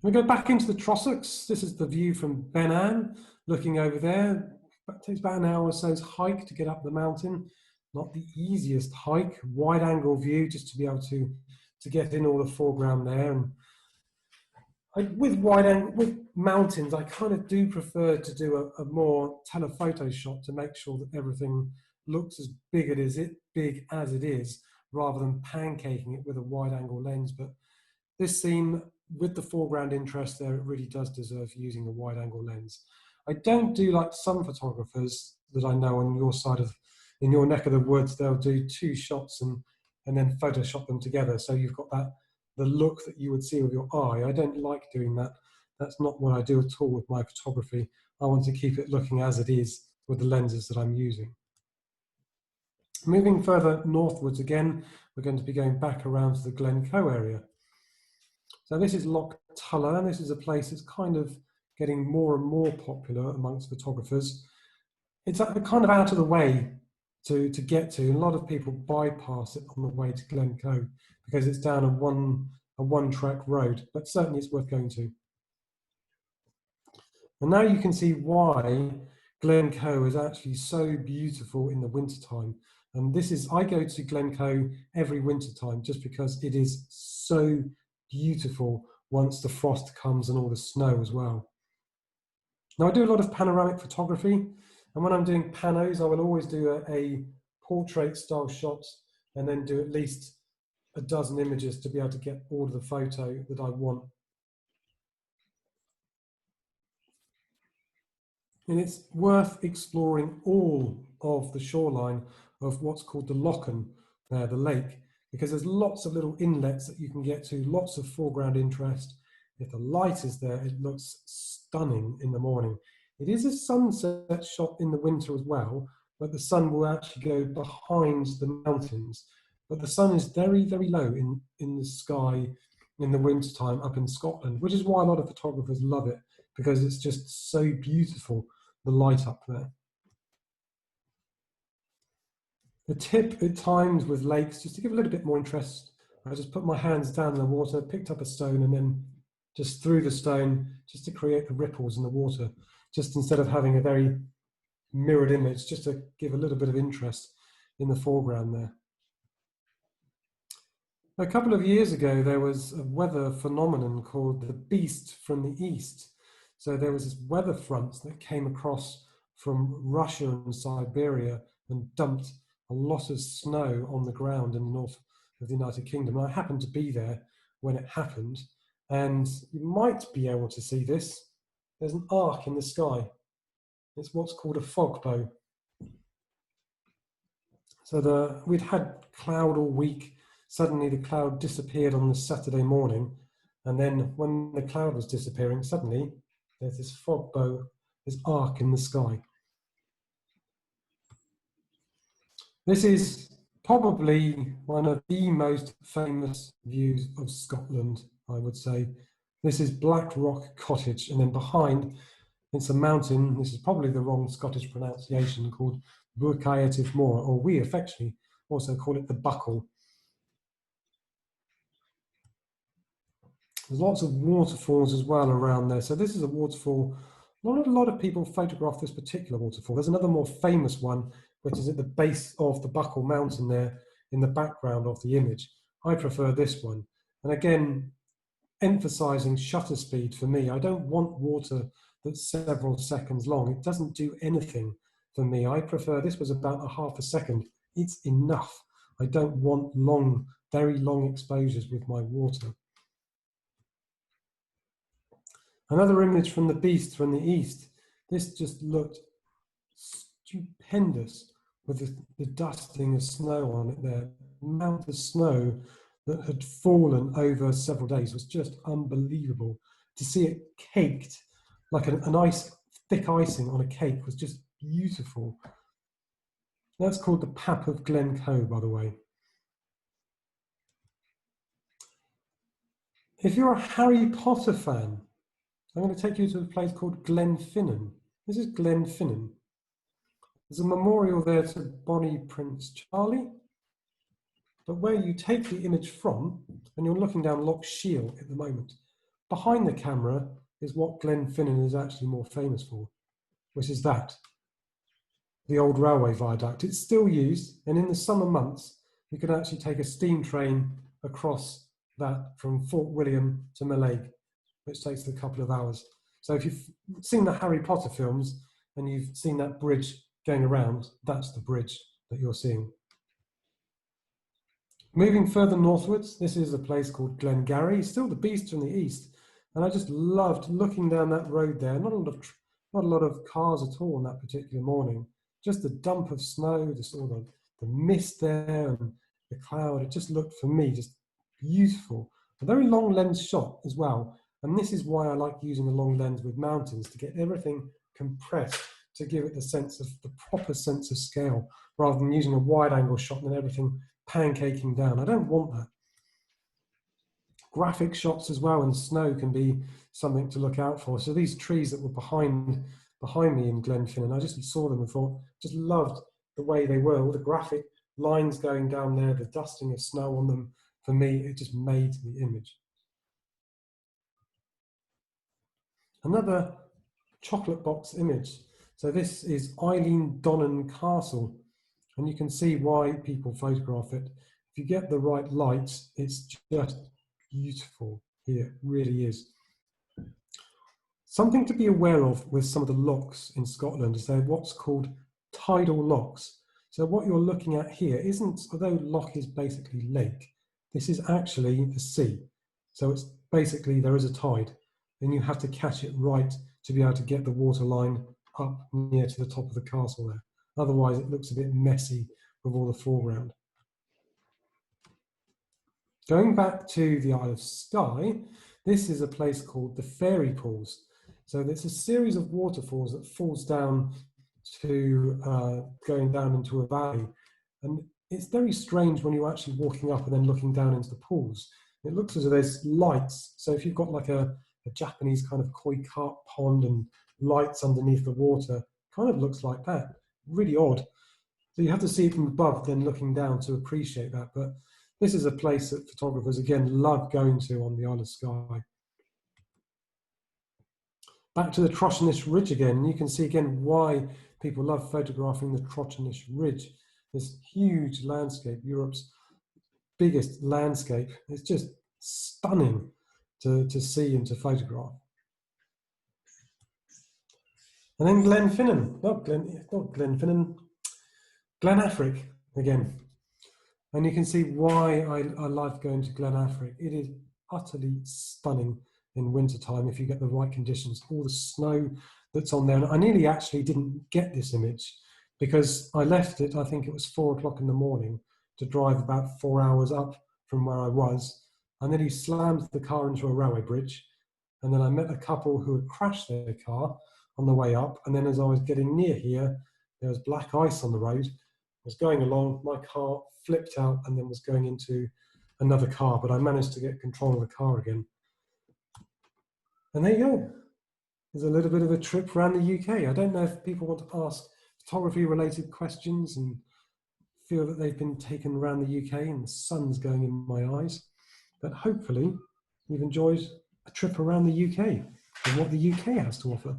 We go back into the Trossachs. This is the view from Benan, looking over there. It takes about an hour or so's hike to get up the mountain. Not the easiest hike, wide angle view, just to be able to get in all the foreground there. And with mountains, I kind of do prefer to do a more telephoto shot to make sure that everything looks as big as it is, rather than pancaking it with a wide angle lens. But this scene, with the foreground interest there, it really does deserve using a wide angle lens. I don't do like some photographers that I know on your side of, in your neck of the woods, they'll do two shots and then Photoshop them together. So you've got the look that you would see with your eye. I don't like doing that. That's not what I do at all with my photography. I want to keep it looking as it is with the lenses that I'm using. Moving further northwards again, we're going to be going back around to the Glencoe area. So this is Loch Tulla, and this is a place that's kind of getting more and more popular amongst photographers. It's kind of out of the way to get to. A lot of people bypass it on the way to Glencoe because it's down a one-track road, but certainly it's worth going to. And now you can see why Glencoe is actually so beautiful in the wintertime. And this is, I go to Glencoe every wintertime just because it is so beautiful once the frost comes and all the snow as well. Now I do a lot of panoramic photography, and when I'm doing panos, I will always do a portrait style shot and then do at least a dozen images to be able to get all of the photo that I want. And it's worth exploring all of the shoreline of what's called the Lochen, the lake, because there's lots of little inlets that you can get to, lots of foreground interest. If the light is there, it looks stunning in the morning. It is a sunset shot in the winter as well, but the sun will actually go behind the mountains. But the sun is very, very low in the sky in the wintertime up in Scotland, which is why a lot of photographers love it, because it's just so beautiful, the light up there. The tip at times with lakes, just to give a little bit more interest, I just put my hands down in the water, picked up a stone, and then just threw the stone just to create the ripples in the water, just instead of having a very mirrored image, just to give a little bit of interest in the foreground there. A couple of years ago, there was a weather phenomenon called the Beast from the East. So there was this weather front that came across from Russia and Siberia and dumped a lot of snow on the ground in the north of the United Kingdom. I happened to be there when it happened, and you might be able to see this. There's an arc in the sky. It's what's called a fog bow. So we'd had cloud all week. Suddenly the cloud disappeared on the Saturday morning, and then when the cloud was disappearing, suddenly there's this fog bow, this arc in the sky. This is probably one of the most famous views of Scotland, I would say. This is Black Rock Cottage, and then behind it's a mountain. This is probably the wrong Scottish pronunciation, called Buchayativ Moor, or we affectionately also call it the Buckle. There's lots of waterfalls as well around there. So this is a waterfall. Not a lot of people photograph this particular waterfall. There's another more famous one, which is at the base of the Buckle Mountain there in the background of the image. I prefer this one. And again, emphasizing shutter speed for me. I don't want water that's several seconds long. It doesn't do anything for me. I prefer, this was about a half a second. It's enough. I don't want long, very long exposures with my water. Another image from the Beast from the East. This just looked stupendous. with the dusting of snow on it there. The amount of snow that had fallen over several days was just unbelievable. To see it caked like an thick icing on a cake was just beautiful. That's called the Pap of Glencoe, by the way. If you're a Harry Potter fan, I'm going to take you to a place called Glenfinnan. This is Glenfinnan. There's a memorial there to Bonnie Prince Charlie. But where you take the image from, and you're looking down Loch Shiel at the moment, behind the camera is what Glenfinnan is actually more famous for, which is that, the old railway viaduct. It's still used, and in the summer months, you can actually take a steam train across that from Fort William to Mallaig, which takes a couple of hours. So if you've seen the Harry Potter films and you've seen that bridge going around, that's the bridge that you're seeing. Moving further northwards, this is a place called Glengarry, still the beast from the east. And I just loved looking down that road there. Not a lot of cars at all on that particular morning. Just the dump of snow, the mist there and the cloud. It just looked, for me, just beautiful. A very long lens shot as well. And this is why I like using a long lens with mountains, to get everything compressed, to give it the proper sense of scale, rather than using a wide angle shot and then everything pancaking down. I don't want that. Graphic shots as well, and snow can be something to look out for. So these trees that were behind me in Glenfinnan, I just saw them and thought, just loved the way they were, all the graphic lines going down there, the dusting of snow on them. For me, it just made the image. Another chocolate box image. So this is Eileen Donnan Castle, and you can see why people photograph it. If you get the right light, it's just beautiful here, it really is. Something to be aware of with some of the lochs in Scotland is they're what's called tidal lochs. So what you're looking at here isn't, although loch is basically lake, this is actually the sea. So it's basically, there is a tide, and you have to catch it right to be able to get the water line up near to the top of the castle there. Otherwise it looks a bit messy with all the foreground. Going back to the Isle of Skye, this is a place called the Fairy Pools. So it's a series of waterfalls that falls down to going down into a valley. And it's very strange when you're actually walking up and then looking down into the pools. It looks as though there's lights. So if you've got like a Japanese kind of koi carp pond and lights underneath the water, kind of looks like that. Really odd. So you have to see it from above, then looking down to appreciate that. But this is a place that photographers, again, love going to on the Isle of Skye. Back to the Trochenish Ridge again, you can see again why people love photographing the Trochenish Ridge. This huge landscape, Europe's biggest landscape. It's just stunning to see and to photograph. And then Glenfinnan, not Glenfinnan, Glenafric again. And you can see why I love going to Glenafric. It is utterly stunning in wintertime if you get the right conditions. All the snow that's on there. And I nearly actually didn't get this image because I left it, I think it was 4 o'clock in the morning, to drive about 4 hours up from where I was. And then he slammed the car into a railway bridge. And then I met a couple who had crashed their car on the way up. And then as I was getting near here, there was black ice on the road. I was going along, my car flipped out and then was going into another car, but I managed to get control of the car again. And there you go. There's a little bit of a trip around the UK. I don't know if people want to ask photography related questions and feel that they've been taken around the UK and the sun's going in my eyes, but hopefully you've enjoyed a trip around the UK and what the UK has to offer.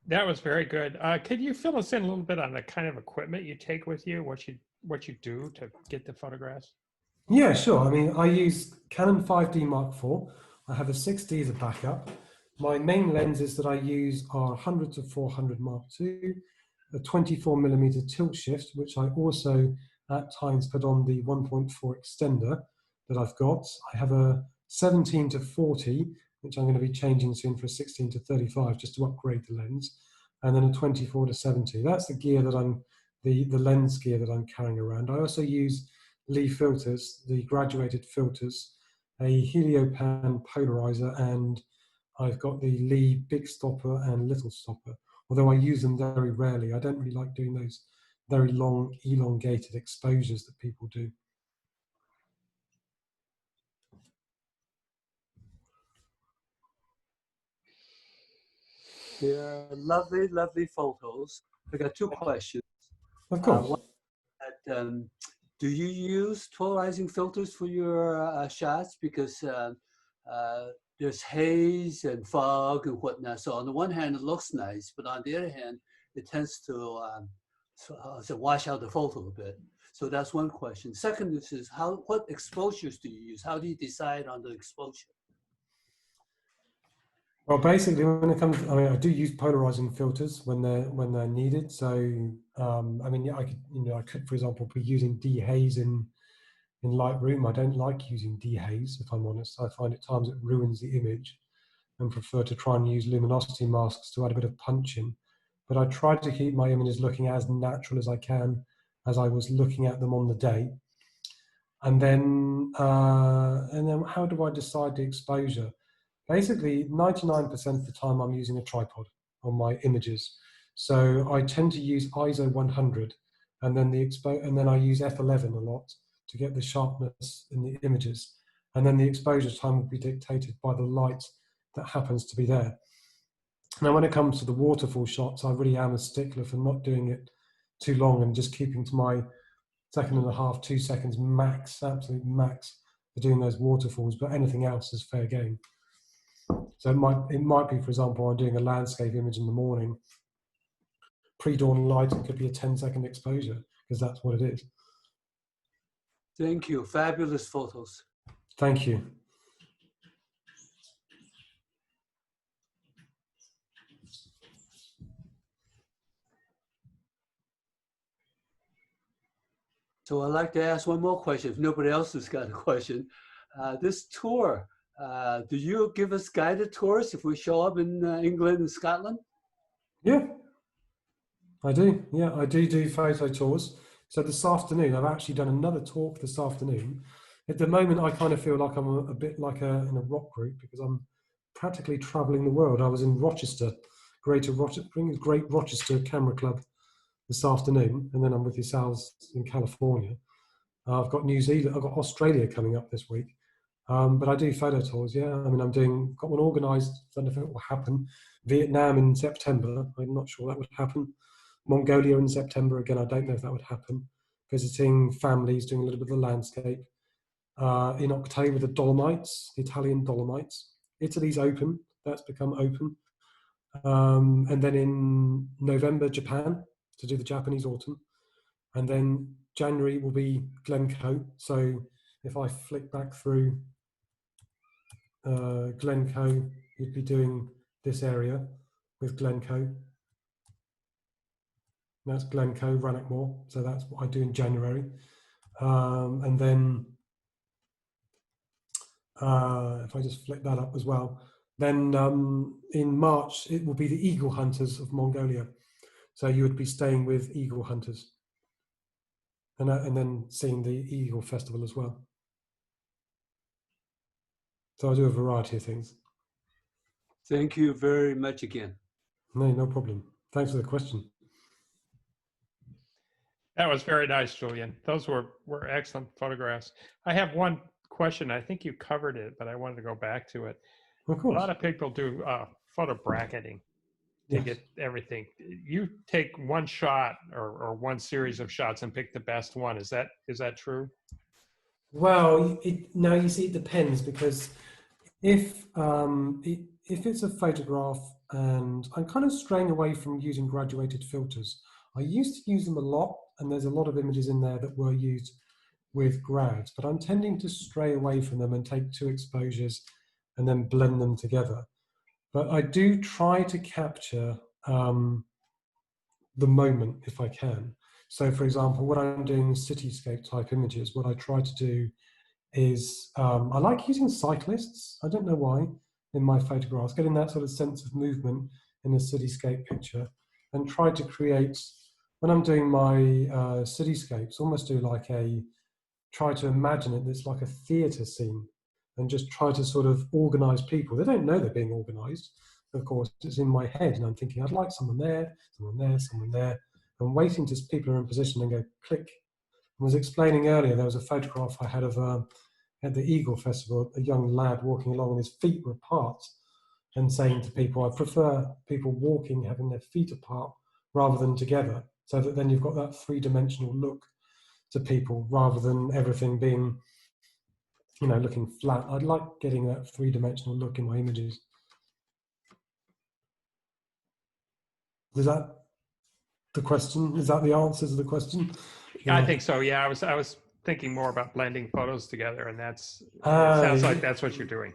That was very good. Could you fill us in a little bit on the kind of equipment you take with you, what you do to get the photographs? Yeah, sure. I mean, I use Canon 5D Mark IV. I have a 6D as a backup. My main lenses that I use are 100 to 400 Mark II, a 24mm tilt shift, which I also at times put on the 1.4 extender that I've got. I have a 17 to 40, which I'm going to be changing soon for a 16 to 35 just to upgrade the lens, and then a 24 to 70. That's the gear that I'm the lens gear that I'm carrying around. I also use Lee filters, the graduated filters, a heliopan polarizer, and I've got the Lee big stopper and little stopper, although I use them very rarely. I don't really like doing those very long, elongated exposures that people do. They're lovely, lovely photos. I got two questions. Of course. One, do you use polarizing filters for your shots? Because there's haze and fog and whatnot. So on the one hand, it looks nice, but on the other hand, it tends to wash out the photo a bit. So that's one question. Second is what exposures do you use? How do you decide on the exposure? Well, basically, when it comes, I mean, I do use polarizing filters when they're needed. So, I mean, yeah, I could, for example, be using dehaze in Lightroom. I don't like using dehaze, if I'm honest. I find at times it ruins the image, and prefer to try and use luminosity masks to add a bit of punch in. But I try to keep my images looking as natural as I can, as I was looking at them on the day. And then how do I decide the exposure? Basically, 99% of the time I'm using a tripod on my images. So I tend to use ISO 100, and then I use f11 a lot to get the sharpness in the images. And then the exposure time will be dictated by the light that happens to be there. Now, when it comes to the waterfall shots, I really am a stickler for not doing it too long and just keeping to my 1.5 seconds, 2 seconds max, absolute max for doing those waterfalls, but anything else is fair game. So it might be, for example, I'm doing a landscape image in the morning, pre-dawn light, it could be a 10-second exposure, because that's what it is. Thank you. Fabulous photos. Thank you. So I'd like to ask one more question, if nobody else has got a question. This tour, do you give us guided tours if we show up in England and Scotland? Yeah, I do. Yeah, I do photo tours. So this afternoon, I've actually done another talk this afternoon. At the moment, I kind of feel like I'm a bit like in a rock group, because I'm practically traveling the world. I was in Rochester, Great Rochester Camera Club this afternoon, and then I'm with yourselves in California. I've got New Zealand, I've got Australia coming up this week. But I do photo tours, yeah. I mean, got one organised, don't know if it will happen. Vietnam in September, I'm not sure that would happen. Mongolia in September, again, I don't know if that would happen. Visiting families, doing a little bit of the landscape. In October, the Dolomites, the Italian Dolomites. Italy's open, that's become open. And then in November, Japan, to do the Japanese autumn. And then January will be Glencoe. So if I flick back through Glencoe, you'd be doing this area with Glencoe. That's Glencoe, Rannochmore. So that's what I do in January. And then if I just flick that up as well, then in March, it will be the eagle hunters of Mongolia. So you would be staying with eagle hunters. And then seeing the Eagle Festival as well. So I do a variety of things. Thank you very much again. No problem. Thanks for the question. That was very nice, Julian. Those were excellent photographs. I have one question. I think you covered it, but I wanted to go back to it. Of course. A lot of people do photo bracketing to get everything. You take one shot or one series of shots and pick the best one. Is that true? Well, now you see, it depends, because if it's a photograph, and I'm kind of straying away from using graduated filters. I used to use them a lot, and there's a lot of images in there that were used with grads, but I'm tending to stray away from them and take 2 exposures and then blend them together. But I do try to capture the moment if I can. So for example, when I'm doing cityscape type images, what I try to do is, I like using cyclists. I don't know why, in my photographs, getting that sort of sense of movement in a cityscape picture, and try to create when I'm doing my cityscapes, almost do try to imagine it. It's like a theatre scene, and just try to sort of organise people. They don't know they're being organised. Of course, it's in my head, and I'm thinking, I'd like someone there, someone there, someone there. I'm waiting till people are in position and go click. I was explaining earlier, there was a photograph I had of at the Eagle Festival, a young lad walking along and his feet were apart, and saying to people, I prefer people walking, having their feet apart rather than together, so that then you've got that three-dimensional look to people rather than everything being, looking flat. I'd like getting that three-dimensional look in my images. Is that the question? Is that the answer to the question? Yeah, I think so. Yeah, I was thinking more about blending photos together, and it sounds like that's what you're doing.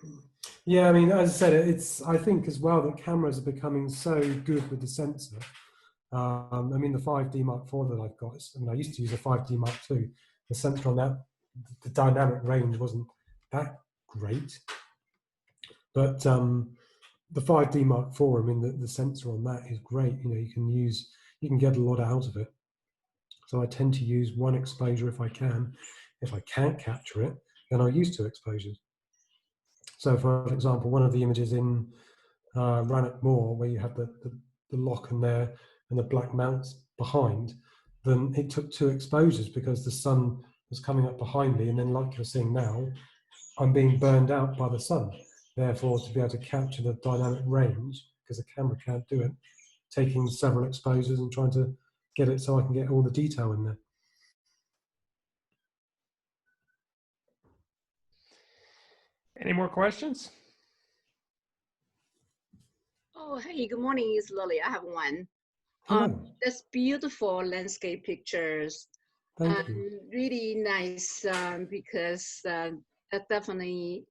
Yeah, I mean, as I said, I think as well that cameras are becoming so good with the sensor. I mean, the 5D Mark IV that I've got, I used to use a 5D Mark II. The sensor on that, the dynamic range wasn't that great. But the 5D Mark IV, I mean, the sensor on that is great. You can get a lot out of it. So I tend to use one exposure if I can. If I can't capture it, then I'll use two exposures. So for example, one of the images in Rannoch Moor, where you have the lock in there and the black mounts behind, then it took two exposures because the sun was coming up behind me, and then like you're seeing now, I'm being burned out by the sun. Therefore, to be able to capture the dynamic range, because the camera can't do it, taking several exposures and trying to get it so I can get all the detail in there. Any more questions? Oh, hey, good morning. It's Lily. I have one. That's beautiful landscape pictures. Thank you. Really nice because that definitely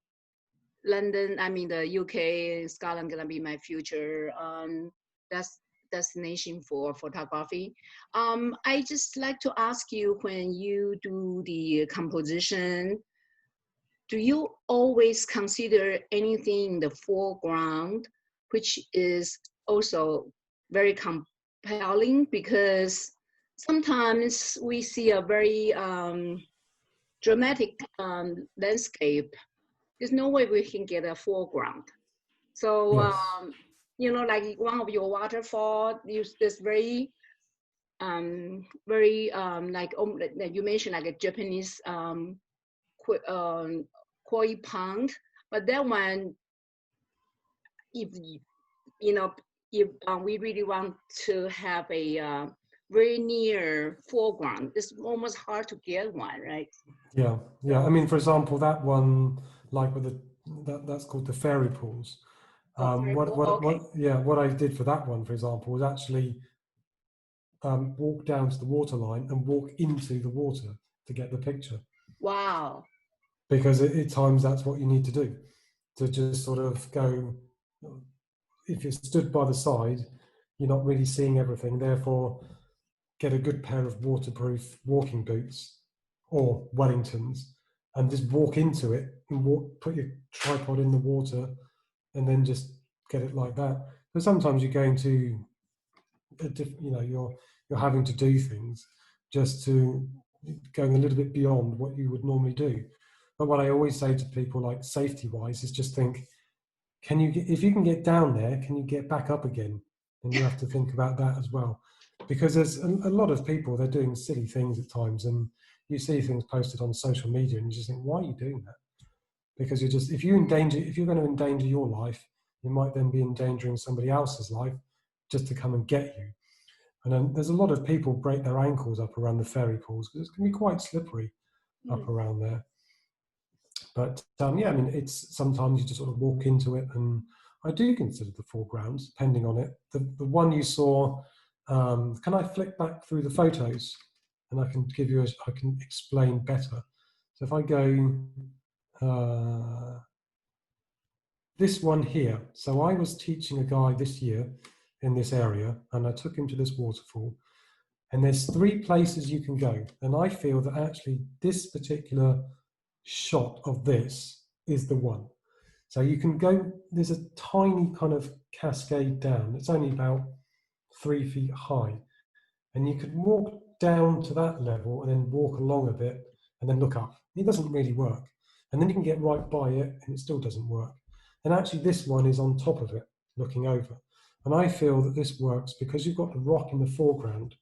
London, I mean the UK, Scotland gonna be my future destination for photography. I just like to ask you, when you do the composition, do you always consider anything in the foreground, which is also very compelling? Because sometimes we see a very dramatic landscape. There's no way we can get a foreground. So, yes. Like one of your waterfall, use this very, like you mentioned, like a Japanese koi pond. But that one, if we really want to have a very near foreground, it's almost hard to get one, right? Yeah. I mean, for example, that one, like with that's called the fairy pools. What I did for that one, for example, was actually walk down to the water line and walk into the water to get the picture. Wow. Because at times that's what you need to do, to just sort of go. If you're stood by the side, you're not really seeing everything. Therefore, get a good pair of waterproof walking boots or Wellingtons and just walk into it and put your tripod in the water and then just get it like that. But sometimes you're going to, you're having to do things just to going a little bit beyond what you would normally do. But what I always say to people, like safety-wise, is just think, if you can get down there, can you get back up again? And you have to think about that as well. Because there's a lot of people, they're doing silly things at times, and you see things posted on social media and you just think, why are you doing that? Because if you're going to endanger your life, you might then be endangering somebody else's life just to come and get you. And then there's a lot of people break their ankles up around the fairy pools because it can be quite slippery up around there. But I mean, it's sometimes you just sort of walk into it, and I do consider the foreground, depending on it. The one you saw, can I flick back through the photos, and I can I can explain better. So if I go this one here, so I was teaching a guy this year in this area, and I took him to this waterfall, and there's 3 places you can go, and I feel that actually this particular shot of this is the one. So you can go, there's a tiny kind of cascade down. It's only about 3 feet high. and you could walk down to that level and then walk along a bit and then look up. It doesn't really work. And then you can get right by it and it still doesn't work. And actually this one is on top of it, looking over. And I feel that this works because you've got the rock in the foreground,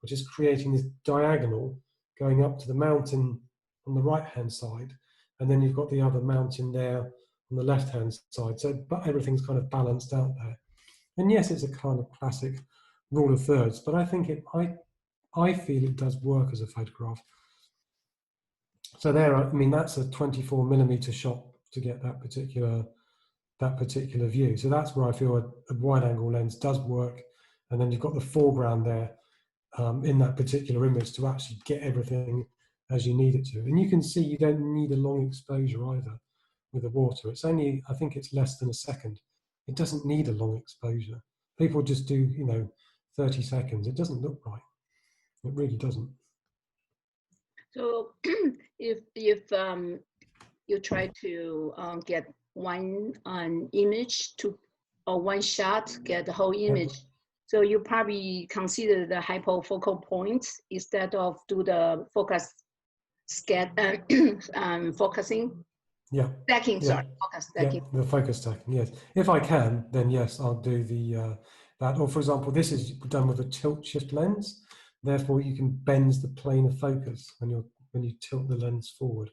which is creating this diagonal going up to the mountain on the right-hand side. And then you've got the other mountain there on the left-hand side. So but everything's kind of balanced out there. And yes, it's a kind of classic rule of thirds, but I think I feel it does work as a photograph. So there, I mean, that's a 24mm shot to get that particular view. So that's where I feel a wide angle lens does work. And then you've got the foreground there in that particular image to actually get everything as you need it to. And you can see you don't need a long exposure either with the water. It's only, I think it's less than a second. It doesn't need a long exposure. People just do, 30 seconds. It doesn't look right. It really doesn't. So if you try to get one image or one shot, get the whole image, so you probably consider the hyperfocal points instead of do the focus focusing. Yeah. Stacking, yeah. sorry, focus stacking. Yeah, the focus stacking, yes. If I can, then yes, I'll do the that. Or for example, this is done with a tilt shift lens. Therefore, you can bend the plane of focus when you tilt the lens forward.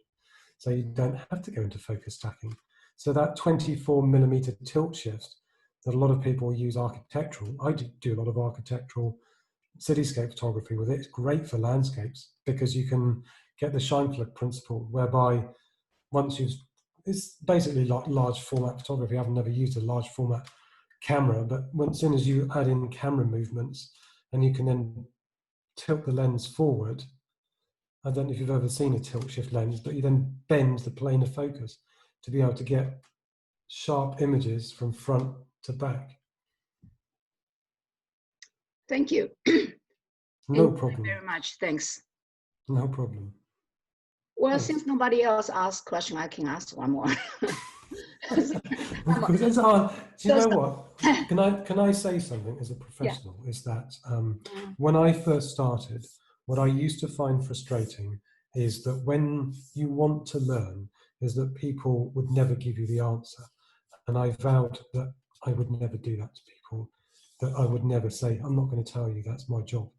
So you don't have to go into focus stacking. So that 24mm tilt shift that a lot of people use architectural, I do a lot of architectural cityscape photography with it. It's great for landscapes because you can get the shine plug principle, whereby once it's basically like large format photography. I've never used a large format camera, but as soon as you add in camera movements and you can then tilt the lens forward, I don't know if you've ever seen a tilt shift lens, but you then bend the plane of focus to be able to get sharp images from front to back. Thank you. No Thank problem. you very much. Thanks. No problem. Well, Yes. since nobody else asked question, I can ask one more. Because it's hard. Do you know what? Can I say something as a professional? Yeah. Is that when I first started, what I used to find frustrating is that when you want to learn, is that people would never give you the answer. And I vowed that I would never do that to people, that I would never say, I'm not going to tell you, that's my job.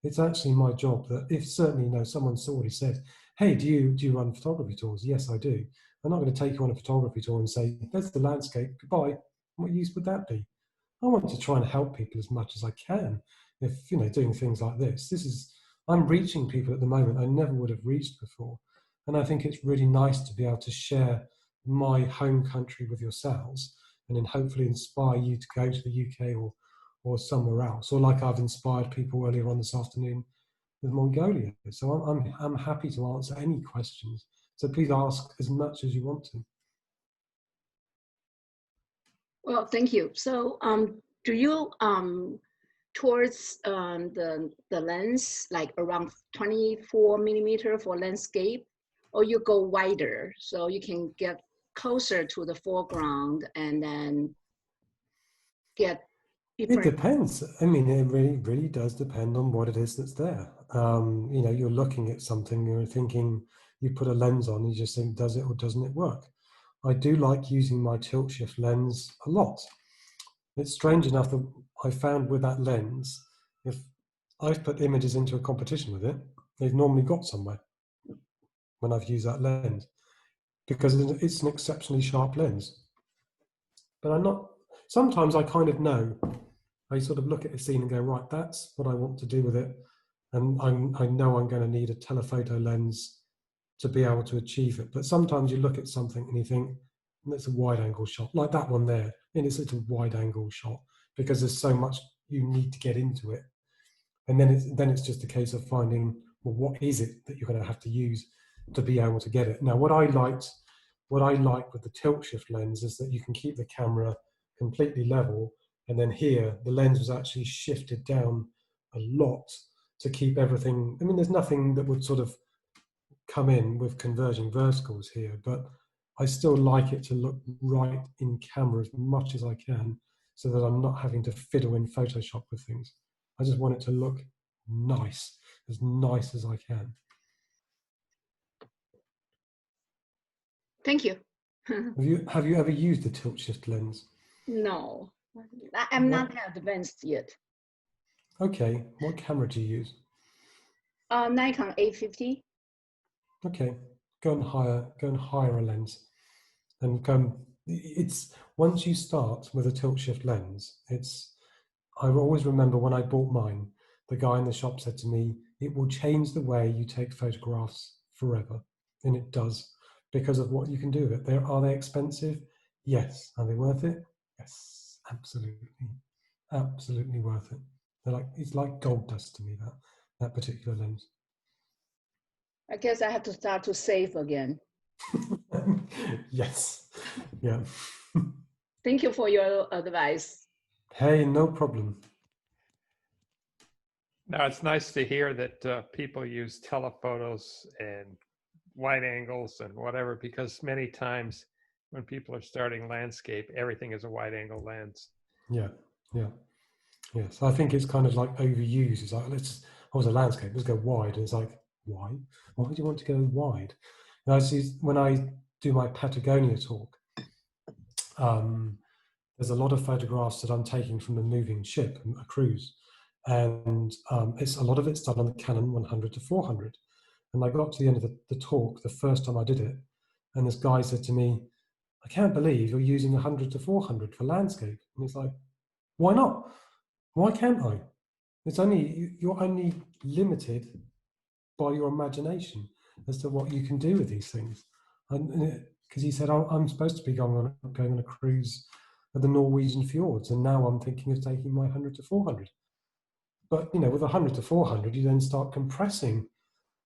It's actually my job that if certainly, someone's already said, hey, do you run photography tours? Yes, I do. I'm not going to take you on a photography tour and say, there's the landscape, goodbye. What use would that be? I want to try and help people as much as I can. If, doing things like this, I'm reaching people at the moment I never would have reached before. And I think it's really nice to be able to share my home country with yourselves and then hopefully inspire you to go to the UK or somewhere else. Or like I've inspired people earlier on this afternoon with Mongolia. So I'm happy to answer any questions. So please ask as much as you want to. Well, thank you. So do you towards the lens like around 24mm for landscape, or you go wider so you can get closer to the foreground and then get It depends. I mean, it really does depend on what it is that's there. You're looking at something, you're thinking, you put a lens on, you just think, does it or doesn't it work? I do like using my tilt shift lens a lot. It's strange enough that I found with that lens, if I've put images into a competition with it, they've normally got somewhere when I've used that lens, because it's an exceptionally sharp lens. But sometimes I kind of know. I sort of look at a scene and go, right, that's what I want to do with it. And I know I'm going to need a telephoto lens to be able to achieve it. But sometimes you look at something and you think, it's a wide angle shot, like that one there. And it's a wide angle shot because there's so much you need to get into it. And then it's just a case of finding, well, what is it that you're going to have to use to be able to get it? Now, what I like with the tilt shift lens is that you can keep the camera completely level. And then here, the lens was actually shifted down a lot to keep everything. I mean, there's nothing that would sort of come in with converging verticals here, but I still like it to look right in camera as much as I can so that I'm not having to fiddle in Photoshop with things. I just want it to look nice as I can. Thank you. Have you ever used a tilt shift lens? No, I'm not advanced yet. Okay, what camera do you use? Nikon 850. Okay, go and hire a lens, and it's once you start with a tilt shift lens, I always remember when I bought mine, the guy in the shop said to me, it will change the way you take photographs forever. And it does, because of what you can do with it. Are they expensive? Yes. Are they worth it? Yes, absolutely worth it. It's like gold dust to me, that particular lens. I guess I have to start to save again. Yes, yeah. Thank you for your advice. Hey, no problem. Now, it's nice to hear that people use telephotos and wide angles and whatever, because many times when people are starting landscape, everything is a wide angle lens. Yeah. So I think it's kind of like overused. It's like, I was a landscape, let's go wide. And it's like, why? Why do you want to go wide? And I see when I do my Patagonia talk, there's a lot of photographs that I'm taking from a moving ship, a cruise. And a lot of it's done on the Canon 100 to 400. And I got to the end of the talk, the first time I did it, and this guy said to me, I can't believe you're using 100 to 400 for landscape. And it's like, why not? Why can't I? You're only limited by your imagination as to what you can do with these things. Because he said, I'm supposed to be going on a cruise at the Norwegian fjords, and now I'm thinking of taking my 100 to 400. But with 100 to 400, you then start compressing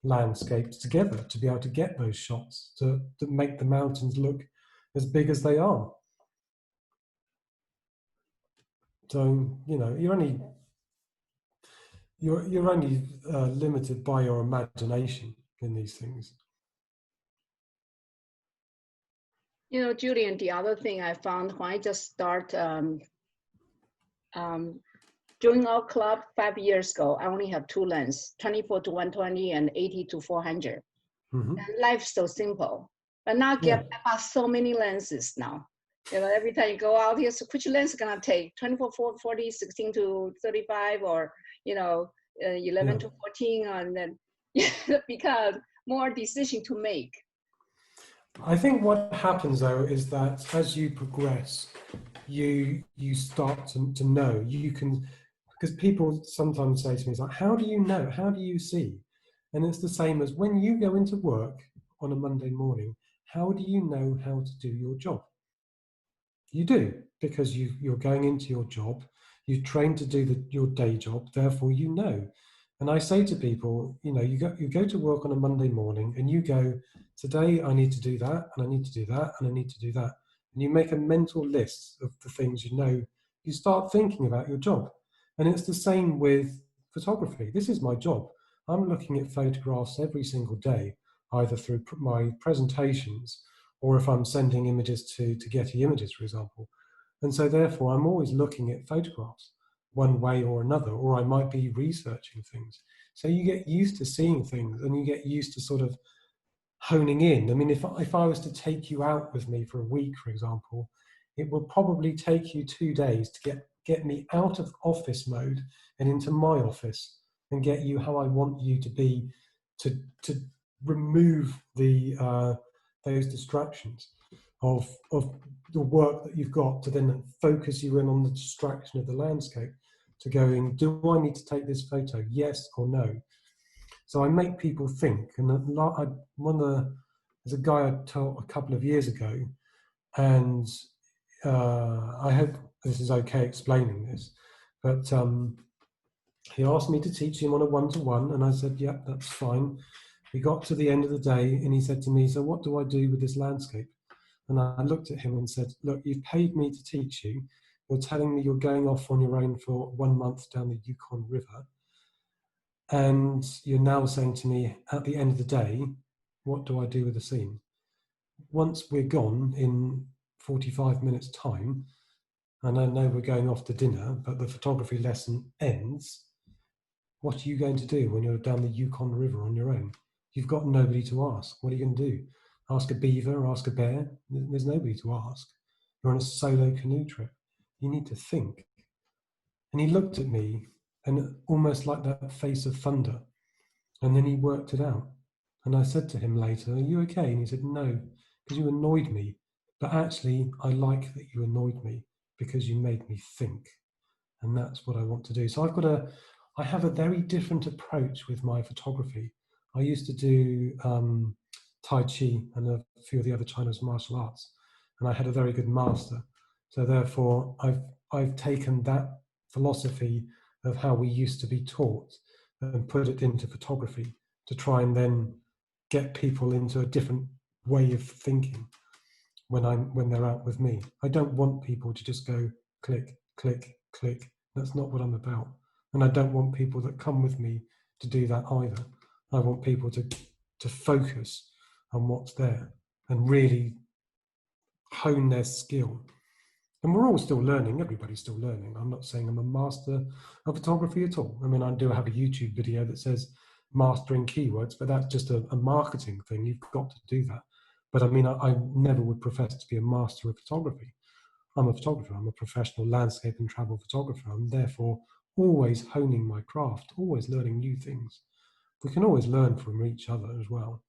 landscapes together to be able to get those shots to make the mountains look as big as they are. So you're only limited by your imagination in these things. Julian, the other thing I found when I just start joining our club 5 years ago, I only have 2 lenses, 24 to 120 and 80 to 400. Mm-hmm. And life's so simple. But now I bought so many lenses now. Every time you go out here, so which lens is gonna take? 24 to 40, 16 to 35, or 11 to 14, and then because more decision to make. I think what happens though is that as you progress, you start to know. You can, because people sometimes say to me, it's like, how do you know? How do you see? And it's the same as when you go into work on a Monday morning, how do you know how to do your job? You do, because you're going into your job, you've trained to do your day job, therefore you know. And I say to people, you go to work on a Monday morning and you go, today I need to do that, and I need to do that, and I need to do that. And you make a mental list of the things you start thinking about your job. And it's the same with photography. This is my job. I'm looking at photographs every single day, either through my presentations or if I'm sending images to Getty Images, for example. And so therefore, I'm always looking at photographs one way or another, or I might be researching things. So you get used to seeing things and you get used to sort of honing in. I mean, if I was to take you out with me for a week, for example, it will probably take you 2 days to get me out of office mode and into my office and get you how I want you to be, to remove those distractions of the work that you've got, to then focus you in on the distraction of the landscape, to going, do I need to take this photo? Yes or no? So I make people think. And there's a guy I taught a couple of years ago, and I hope this is okay explaining this, but he asked me to teach him on a one-to-one, and I said, yeah, that's fine. We got to the end of the day and he said to me, so what do I do with this landscape? And I looked at him and said, look, you've paid me to teach you. You're telling me you're going off on your own for 1 month down the Yukon River. And you're now saying to me at the end of the day, what do I do with the scene? Once we're gone in 45 minutes time, and I know we're going off to dinner, but the photography lesson ends, what are you going to do when you're down the Yukon River on your own? You've got nobody to ask. What are you going to do? Ask a beaver, ask a bear? There's nobody to ask. You're on a solo canoe trip. You need to think. And he looked at me, and almost like that face of thunder. And then he worked it out. And I said to him later, are you okay? And he said, no, because you annoyed me. But actually, I like that you annoyed me because you made me think. And that's what I want to do. So I have a very different approach with my photography. I used to do Tai Chi and a few of the other Chinese martial arts, and I had a very good master. So therefore, I've taken that philosophy of how we used to be taught and put it into photography to try and then get people into a different way of thinking when they're out with me. I don't want people to just go click, click, click. That's not what I'm about. And I don't want people that come with me to do that either. I want people to focus on what's there and really hone their skill. And we're all still learning. Everybody's still learning. I'm not saying I'm a master of photography at all. I mean, I do have a YouTube video that says mastering keywords, but that's just a marketing thing. You've got to do that. But I mean, I never would profess to be a master of photography. I'm a photographer. I'm a professional landscape and travel photographer. I'm therefore always honing my craft, always learning new things. We can always learn from each other as well.